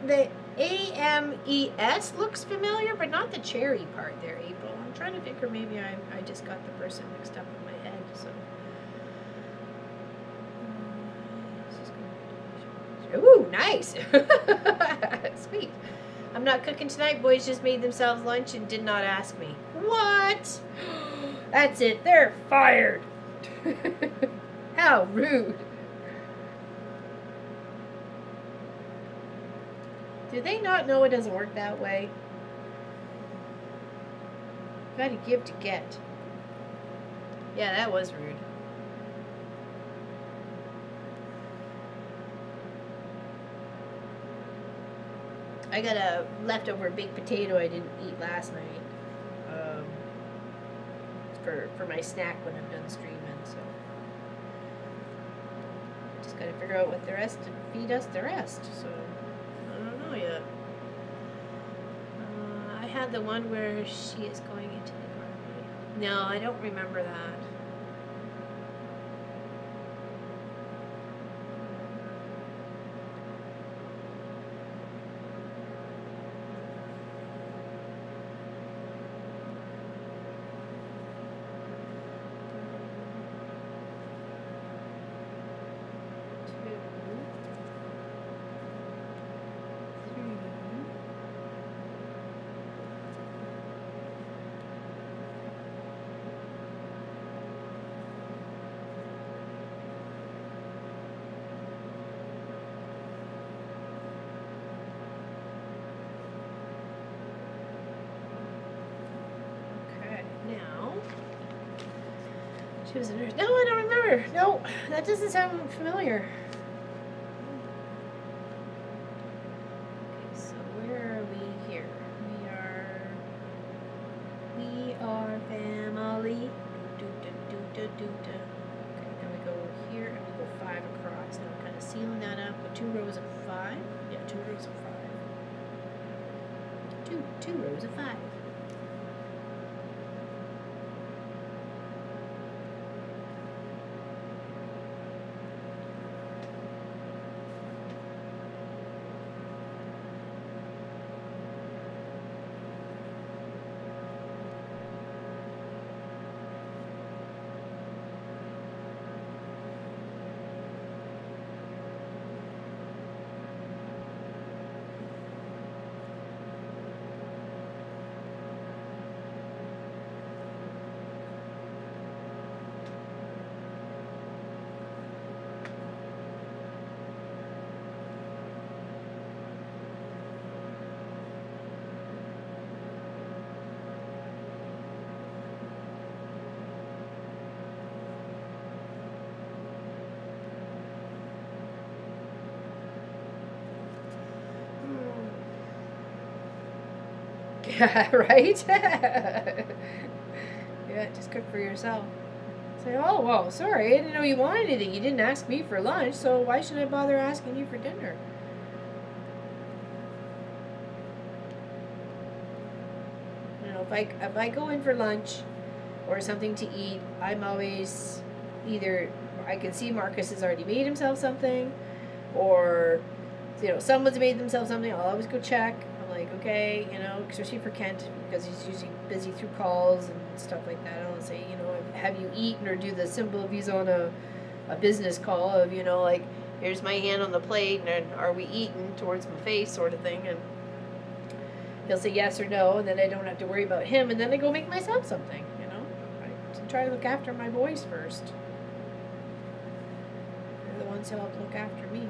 the AMES looks familiar, but not the cherry part there, April. I'm trying to figure maybe I just got the person mixed up in my head, so. Ooh, nice. Sweet. I'm not cooking tonight. Boys just made themselves lunch and did not ask me. What? That's it. They're fired. How rude. Do they not know it doesn't work that way? You gotta give to get. Yeah, that was rude. I got a leftover baked potato I didn't eat last night for my snack when I'm done streaming, so just gotta figure out what the rest and feed us the rest, so I don't know yet. I had the one where she is going into the army. No, I don't remember that. She was a nurse. No, I don't remember. No, that doesn't sound familiar. Okay, so where are we here? We are family. Okay, then we go here and we go 5 across. Now I'm kind of sealing that up with 2 rows of 5. Yeah, 2 rows of 5. Two rows of 5. Yeah, right? Yeah. Yeah, just cook for yourself. Say, oh, well, sorry, I didn't know you wanted anything. You didn't ask me for lunch, so why should I bother asking you for dinner? You know, if I go in for lunch or something to eat, I'm always either, I can see Marcus has already made himself something, or, you know, someone's made themselves something. I'll always go check. I'm like, okay, you know, especially for Kent, because he's usually busy through calls and stuff like that. I'll say, you know, have you eaten, or do the symbol if he's on a business call of, you know, like, here's my hand on the plate, and are we eating towards my face, sort of thing. And he'll say yes or no, and then I don't have to worry about him, and then I go make myself something, you know. I try to look after my boys first. They're the ones who help look after me.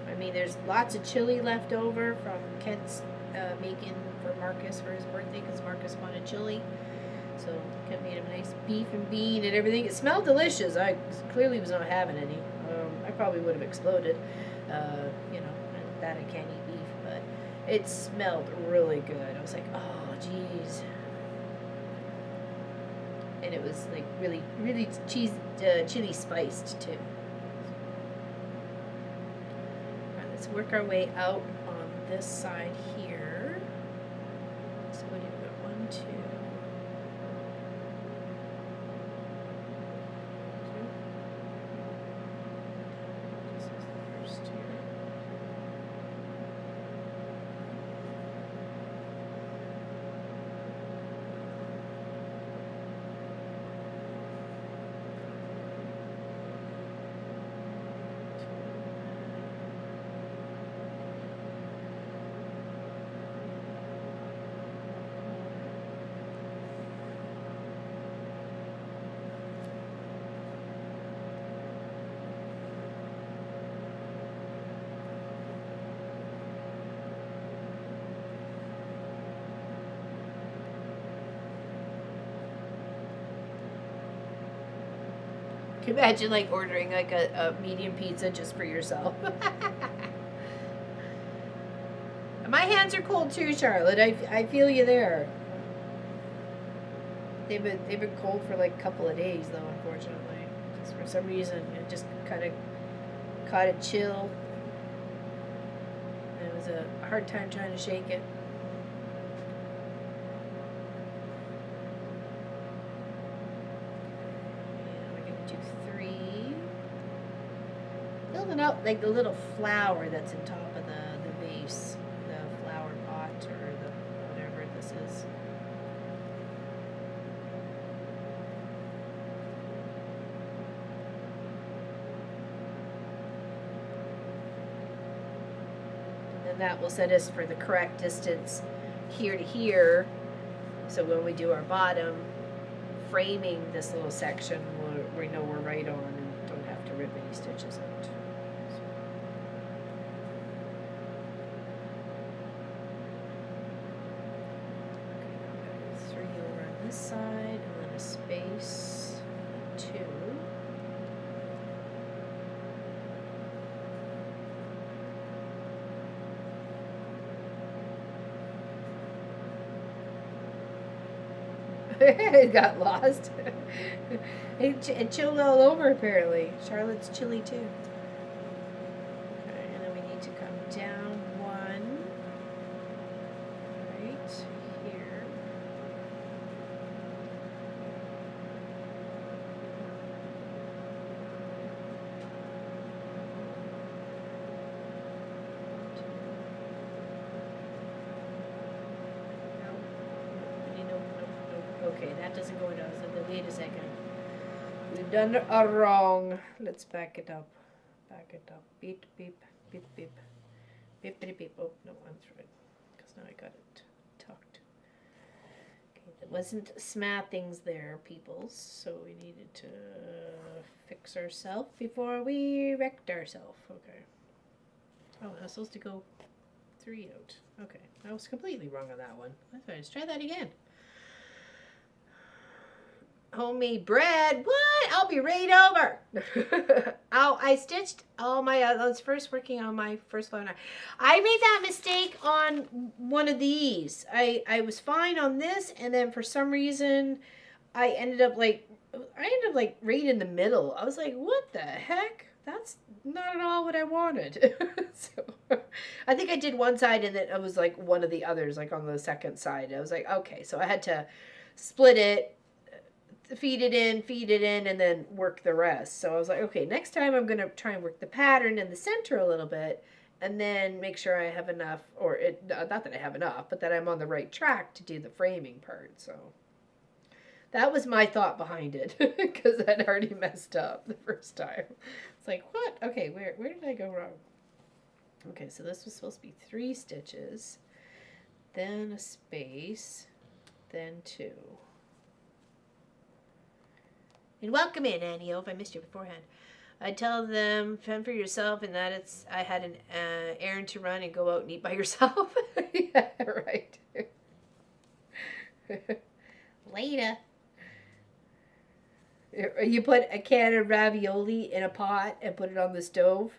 I mean, there's lots of chili left over from Kent's making for Marcus for his birthday, because Marcus wanted chili. So Kent made him a nice beef and bean and everything. It smelled delicious. I clearly was not having any. I probably would have exploded. You know, that I can't eat beef, but it smelled really good. I was like, oh, geez. And it was like really, really chili spiced too. Let's work our way out on this side here. So what do you got? 1, 2. This is the first here. Can you imagine like ordering like a medium pizza just for yourself? My hands are cold too, Charlotte. I feel you there. They've been cold for like a couple of days though, unfortunately. Just for some reason, it just kind of caught a chill. And it was a hard time trying to shake it. Building out like the little flower that's in top of the vase, the flower pot, or the whatever this is. And then that will set us for the correct distance here to here. So when we do our bottom framing this little section, we know we're right on and don't have to rip any stitches out. This side, and then a space, 2. It got lost. It chilled all over apparently. Charlotte's chilly too. Okay, and then we need to come down 1. Right here. Okay, that doesn't go into us. Wait a second. We've done it wrong. Let's back it up. Back it up. Beep, beep, beep, beep. Beep, beep, beep. Oh, no, I'm through it. Because now I got it tucked. Okay, there wasn't things there, peoples. So we needed to fix ourselves before we wrecked ourselves. Okay. Oh, I was supposed to go 3 out. Okay, I was completely wrong on that one. Let's try that again. Homemade bread. What? I'll be right over. I stitched all my. I was first working on my first phone. I made that mistake on one of these. I was fine on this, and then for some reason, I ended up like right in the middle. I was like, what the heck? That's not at all what I wanted. So I think I did one side, and then it was like one of the others, like on the second side. I was like, okay, so I had to split it, feed it in, and then work the rest. So I was like, okay, next time I'm gonna try and work the pattern in the center a little bit, and then make sure I have enough, or not that I have enough, but that I'm on the right track to do the framing part. So that was my thought behind it, because I'd already messed up the first time. It's like, what? Okay, where did I go wrong? Okay, so this was supposed to be 3 stitches, then a space, then 2. And welcome in, Annie. If I missed you beforehand. I tell them, fend for yourself, and that I had an errand to run and go out and eat by yourself. Yeah, right. Later. You put a can of ravioli in a pot and put it on the stove.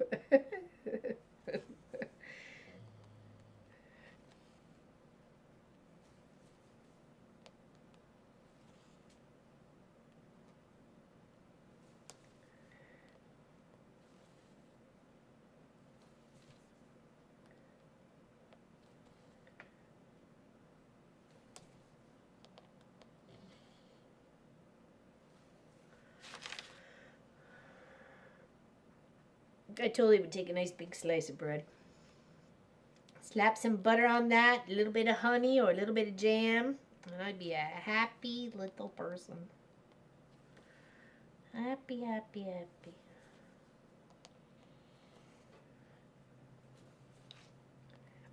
I totally would take a nice big slice of bread. Slap some butter on that, a little bit of honey or a little bit of jam, and I'd be a happy little person. Happy, happy, happy.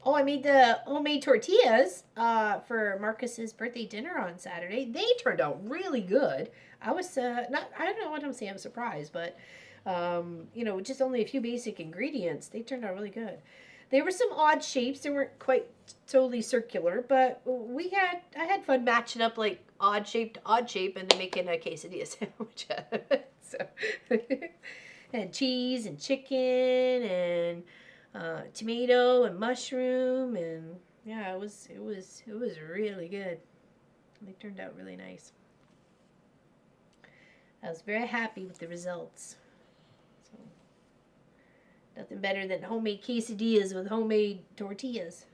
Oh, I made the homemade tortillas for Marcus's birthday dinner on Saturday. They turned out really good. I was not. I don't know what I'm saying. I'm surprised, but just only a few basic ingredients. They turned out really good. They were some odd shapes. They weren't quite totally circular, but I had fun matching up like odd shape to odd shape and then making a quesadilla sandwich out of it. So, and cheese and chicken and tomato and mushroom, and yeah, it was really good. They turned out really nice. I was very happy with the results. So, nothing better than homemade quesadillas with homemade tortillas.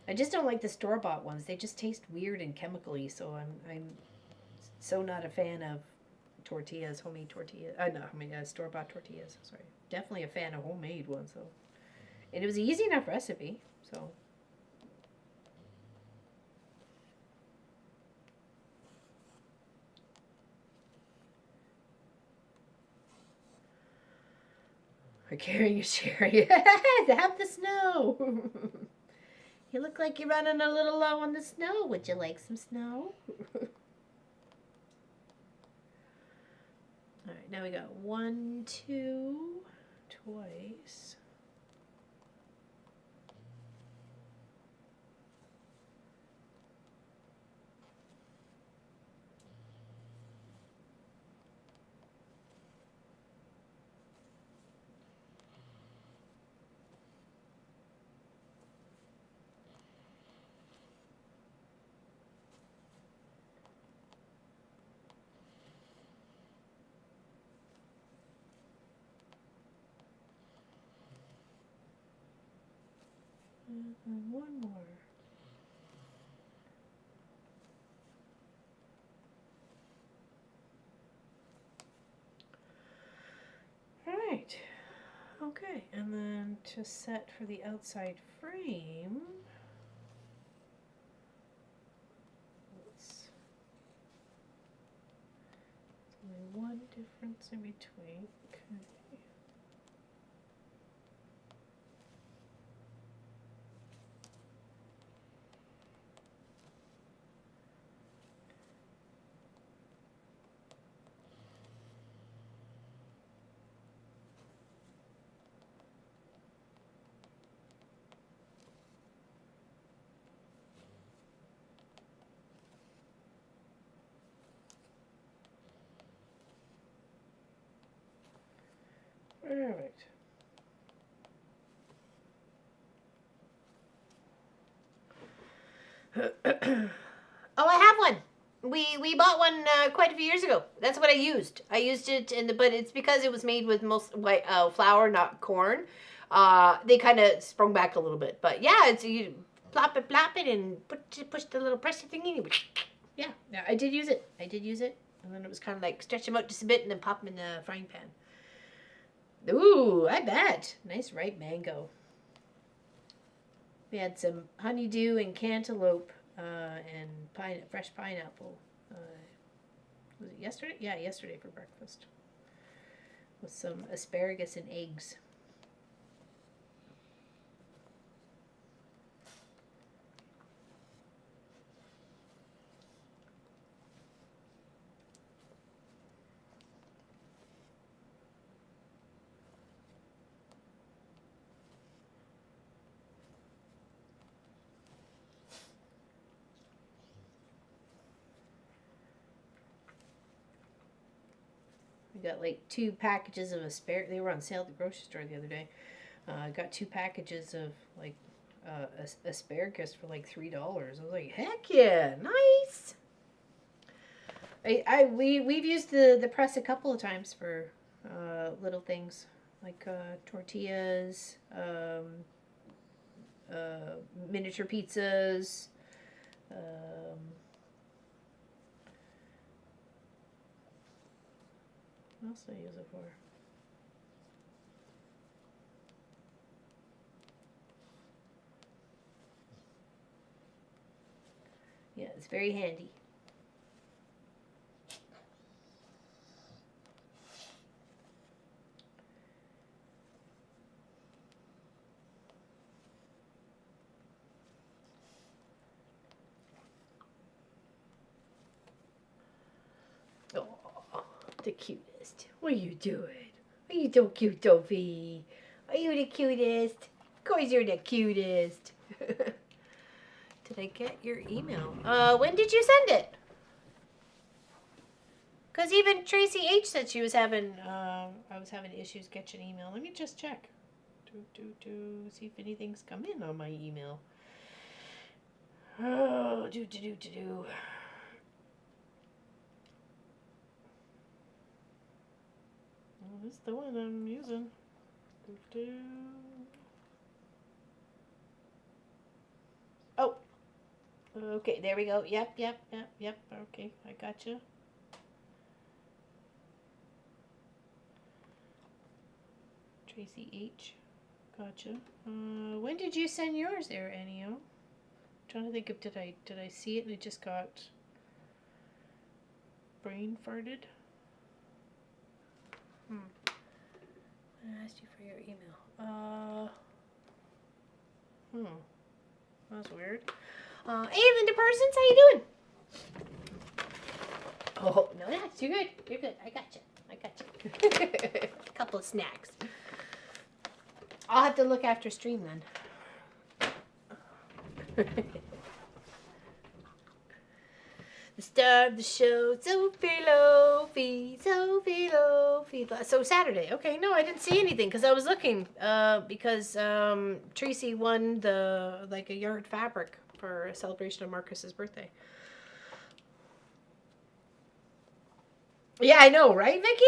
I just don't like the store-bought ones. They just taste weird and chemically, so I'm so not a fan of tortillas, homemade tortillas. Store-bought tortillas. Sorry, definitely a fan of homemade ones though. And it was an easy enough recipe, so. We're carrying a sherry. Have the snow. You look like you're running a little low on the snow. Would you like some snow? All right, now we got 1, 2, twice. And one more. All right. Okay, and then to set for the outside frame, there's only one difference in between. Okay. All right. Oh, I have one. We bought one quite a few years ago. That's what I used. I used it but it's because it was made with most white flour, not corn. They kind of sprung back a little bit, but yeah, it's you plop it, and push the little pressure thingy. Yeah, I did use it. And then it was kind of like stretch them out just a bit, and then pop them in the frying pan. Ooh, I bet. Nice ripe mango. We had some honeydew and cantaloupe and fresh pineapple. Was it yesterday? Yeah, yesterday for breakfast. With some asparagus and eggs. We got like 2 packages of asparagus. They were on sale at the grocery store the other day. I got 2 packages of like asparagus for like $3. I was like, heck yeah, nice. We've used the press a couple of times for little things like tortillas, miniature pizzas. What else do I use it for? Yeah, it's very handy. Oh, the cutest. What are you doing? Are you so cute, Sophie? Are you the cutest? Of course you're the cutest. Did I get your email? When did you send it? Because even Tracy H said she was having, I was having issues getting email. Let me just check. See if anything's come in on my email. Oh, Oh, this is the one I'm using. Oh, okay, there we go. Yep. Okay, I gotcha. Tracy H. Gotcha. When did you send yours there, Ennio? Trying to think of did I see it and it just got brain farted? I asked you for your email. That's weird. Hey, Linda Parsons, how you doing? Oh, no, that's you're good. You're good. I got you. A couple of snacks. I'll have to look after stream then. The star of the show, Sophie Lofi. So Saturday. Okay, no, I didn't see anything because I was looking. Because Tracy won a yard fabric for a celebration of Marcus's birthday. Yeah, I know, right, Vicky?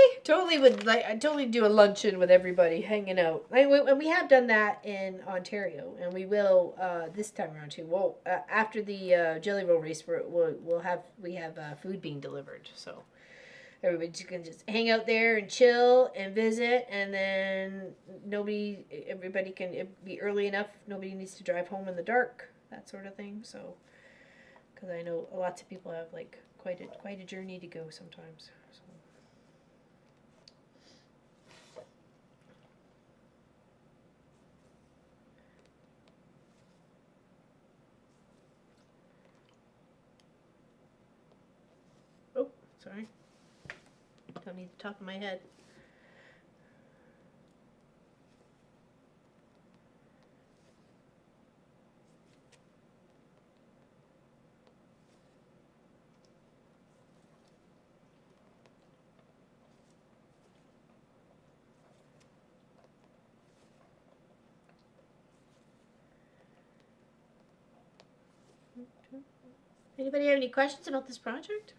I'd totally do a luncheon with everybody hanging out. And we have done that in Ontario, and we will this time around too. Well, after the Jelly Roll race, we have food being delivered, so everybody can just hang out there and chill and visit, and then everybody can be early enough. Nobody needs to drive home in the dark, that sort of thing. So, because I know lots of people have quite a journey to go sometimes. So. Oh, sorry. Don't need the top of my head. Anybody have any questions about this project?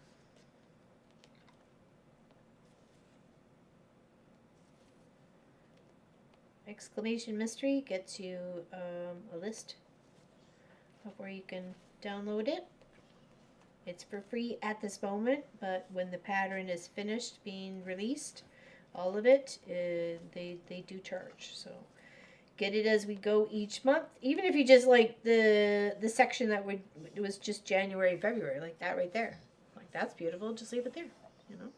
Exclamation Mystery gets you a list of where you can download it. It's for free at this moment, but when the pattern is finished being released, all of it, they do charge. So get it as we go each month. Even if you just like the section that it was just January, February, like that right there. Like that's beautiful. Just leave it there, you know.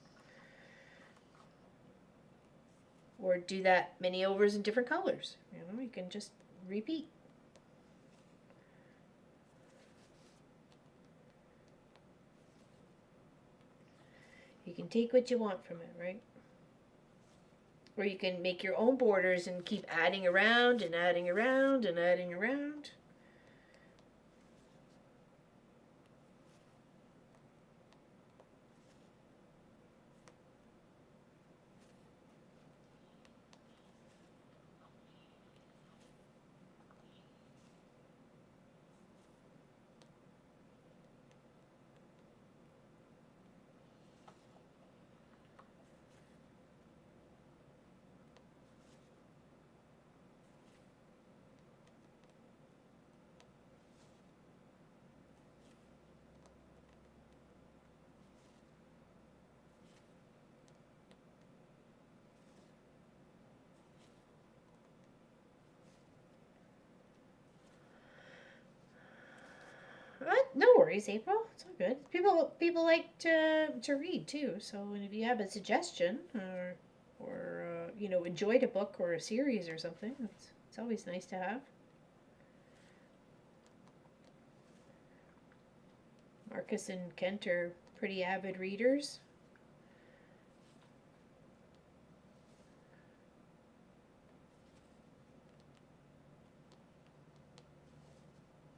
Or do that many overs in different colors. You know, you can just repeat. You can take what you want from it, right? Or you can make your own borders and keep adding around and adding around and adding around. No worries, April. It's all good. People like to read too. So if you have a suggestion or you know, enjoyed a book or a series or something, it's always nice to have. Marcus and Kent are pretty avid readers.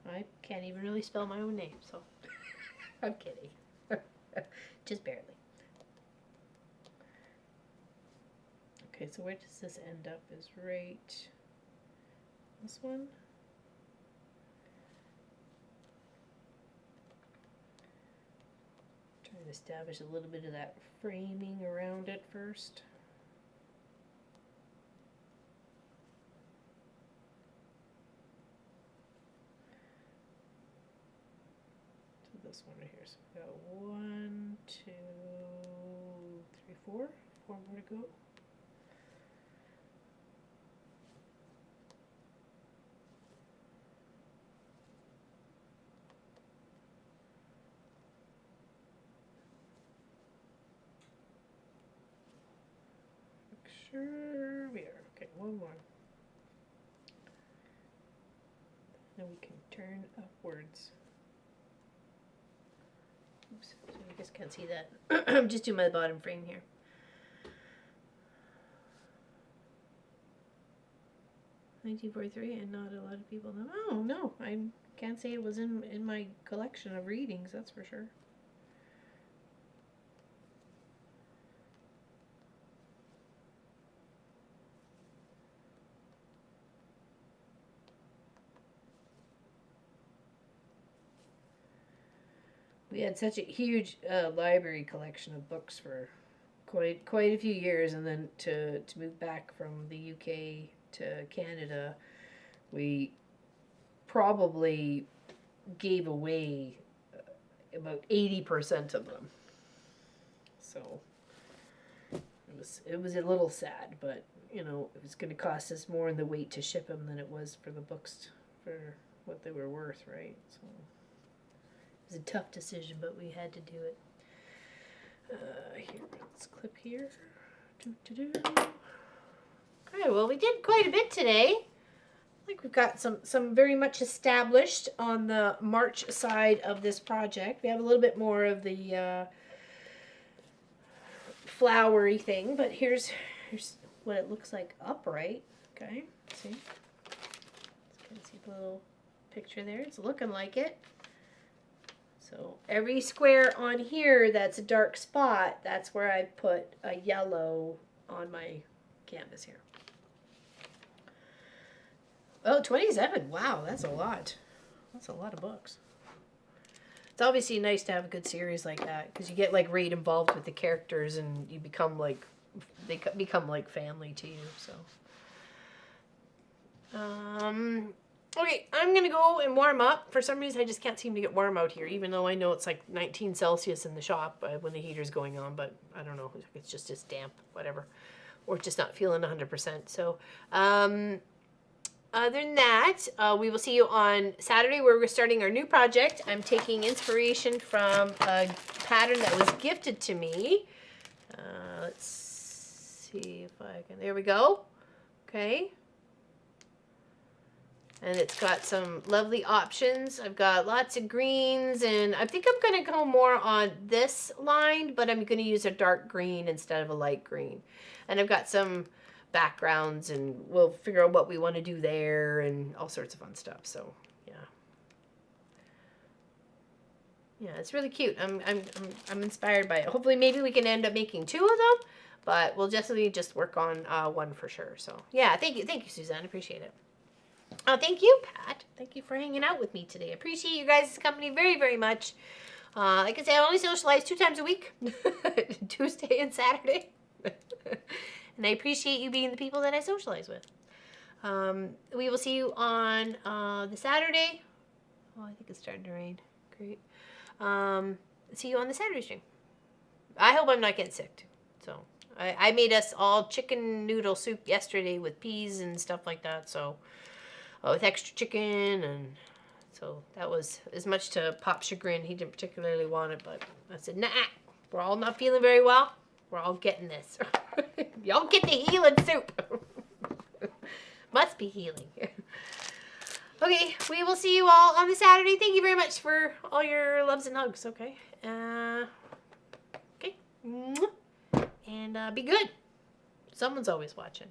I can't even really spell my own name, so I'm kidding. Just barely. Okay, so where does this end up? Is right this one? Trying to establish a little bit of that framing around it first. This one right here. So we got 1, 2, 3, 4. 4 more to go. Make sure we are. Okay, one more. Now we can turn upwards. Oops, so you guys can't see that. I'm just doing my bottom frame here. $1943, and not a lot of people know. Oh no, I can't say it was in my collection of readings. That's for sure. We had such a huge library collection of books for quite a few years, and then to move back from the UK to Canada, we probably gave away about 80% of them. So it was a little sad, but you know, it was going to cost us more in the weight to ship them than it was for the books for what they were worth, right? So it was a tough decision, but we had to do it. Here, let's clip here. Okay, well, we did quite a bit today. I think we've got some very much established on the March side of this project. We have a little bit more of the flowery thing, but here's what it looks like upright. Okay, see? Let's see the little picture there. It's looking like it. So every square on here that's a dark spot, that's where I put a yellow on my canvas here. Oh, 27. Wow, that's a lot. That's a lot of books. It's obviously nice to have a good series like that because you get like right involved with the characters and you become like become like family to you. So, okay, I'm gonna go and warm up. For some reason, I just can't seem to get warm out here, even though I know it's like 19 Celsius in the shop when the heater's going on. But I don't know, it's just damp, whatever, or just not feeling 100%. So, other than that, we will see you on Saturday where we're starting our new project. I'm taking inspiration from a pattern that was gifted to me. Let's see if I can, there we go. Okay. And it's got some lovely options. I've got lots of greens, and I think I'm going to go more on this line, but I'm going to use a dark green instead of a light green. And I've got some backgrounds, and we'll figure out what we want to do there and all sorts of fun stuff. So yeah, it's really cute. I'm inspired by it. Hopefully maybe we can end up making 2 of them, but we'll definitely just work on one for sure. So yeah, thank you Suzanne, appreciate it. Thank you, Pat, thank you for hanging out with me today. I appreciate you guys' company very, very much. Like I say, I only socialize 2 times a week, Tuesday and Saturday. And I appreciate you being the people that I socialize with. We will see you on the Saturday. Oh, I think it's starting to rain. Great. See you on the Saturday stream. I hope I'm not getting sick too. So I made us all chicken noodle soup yesterday with peas and stuff like that. So with extra chicken, and so that was as much to Pop's chagrin. He didn't particularly want it, but I said, nah, we're all not feeling very well. We're all getting this. Y'all get the healing soup. Must be healing. Okay, we will see you all on the Saturday. Thank you very much for all your loves and hugs, okay? Okay. And be good. Someone's always watching.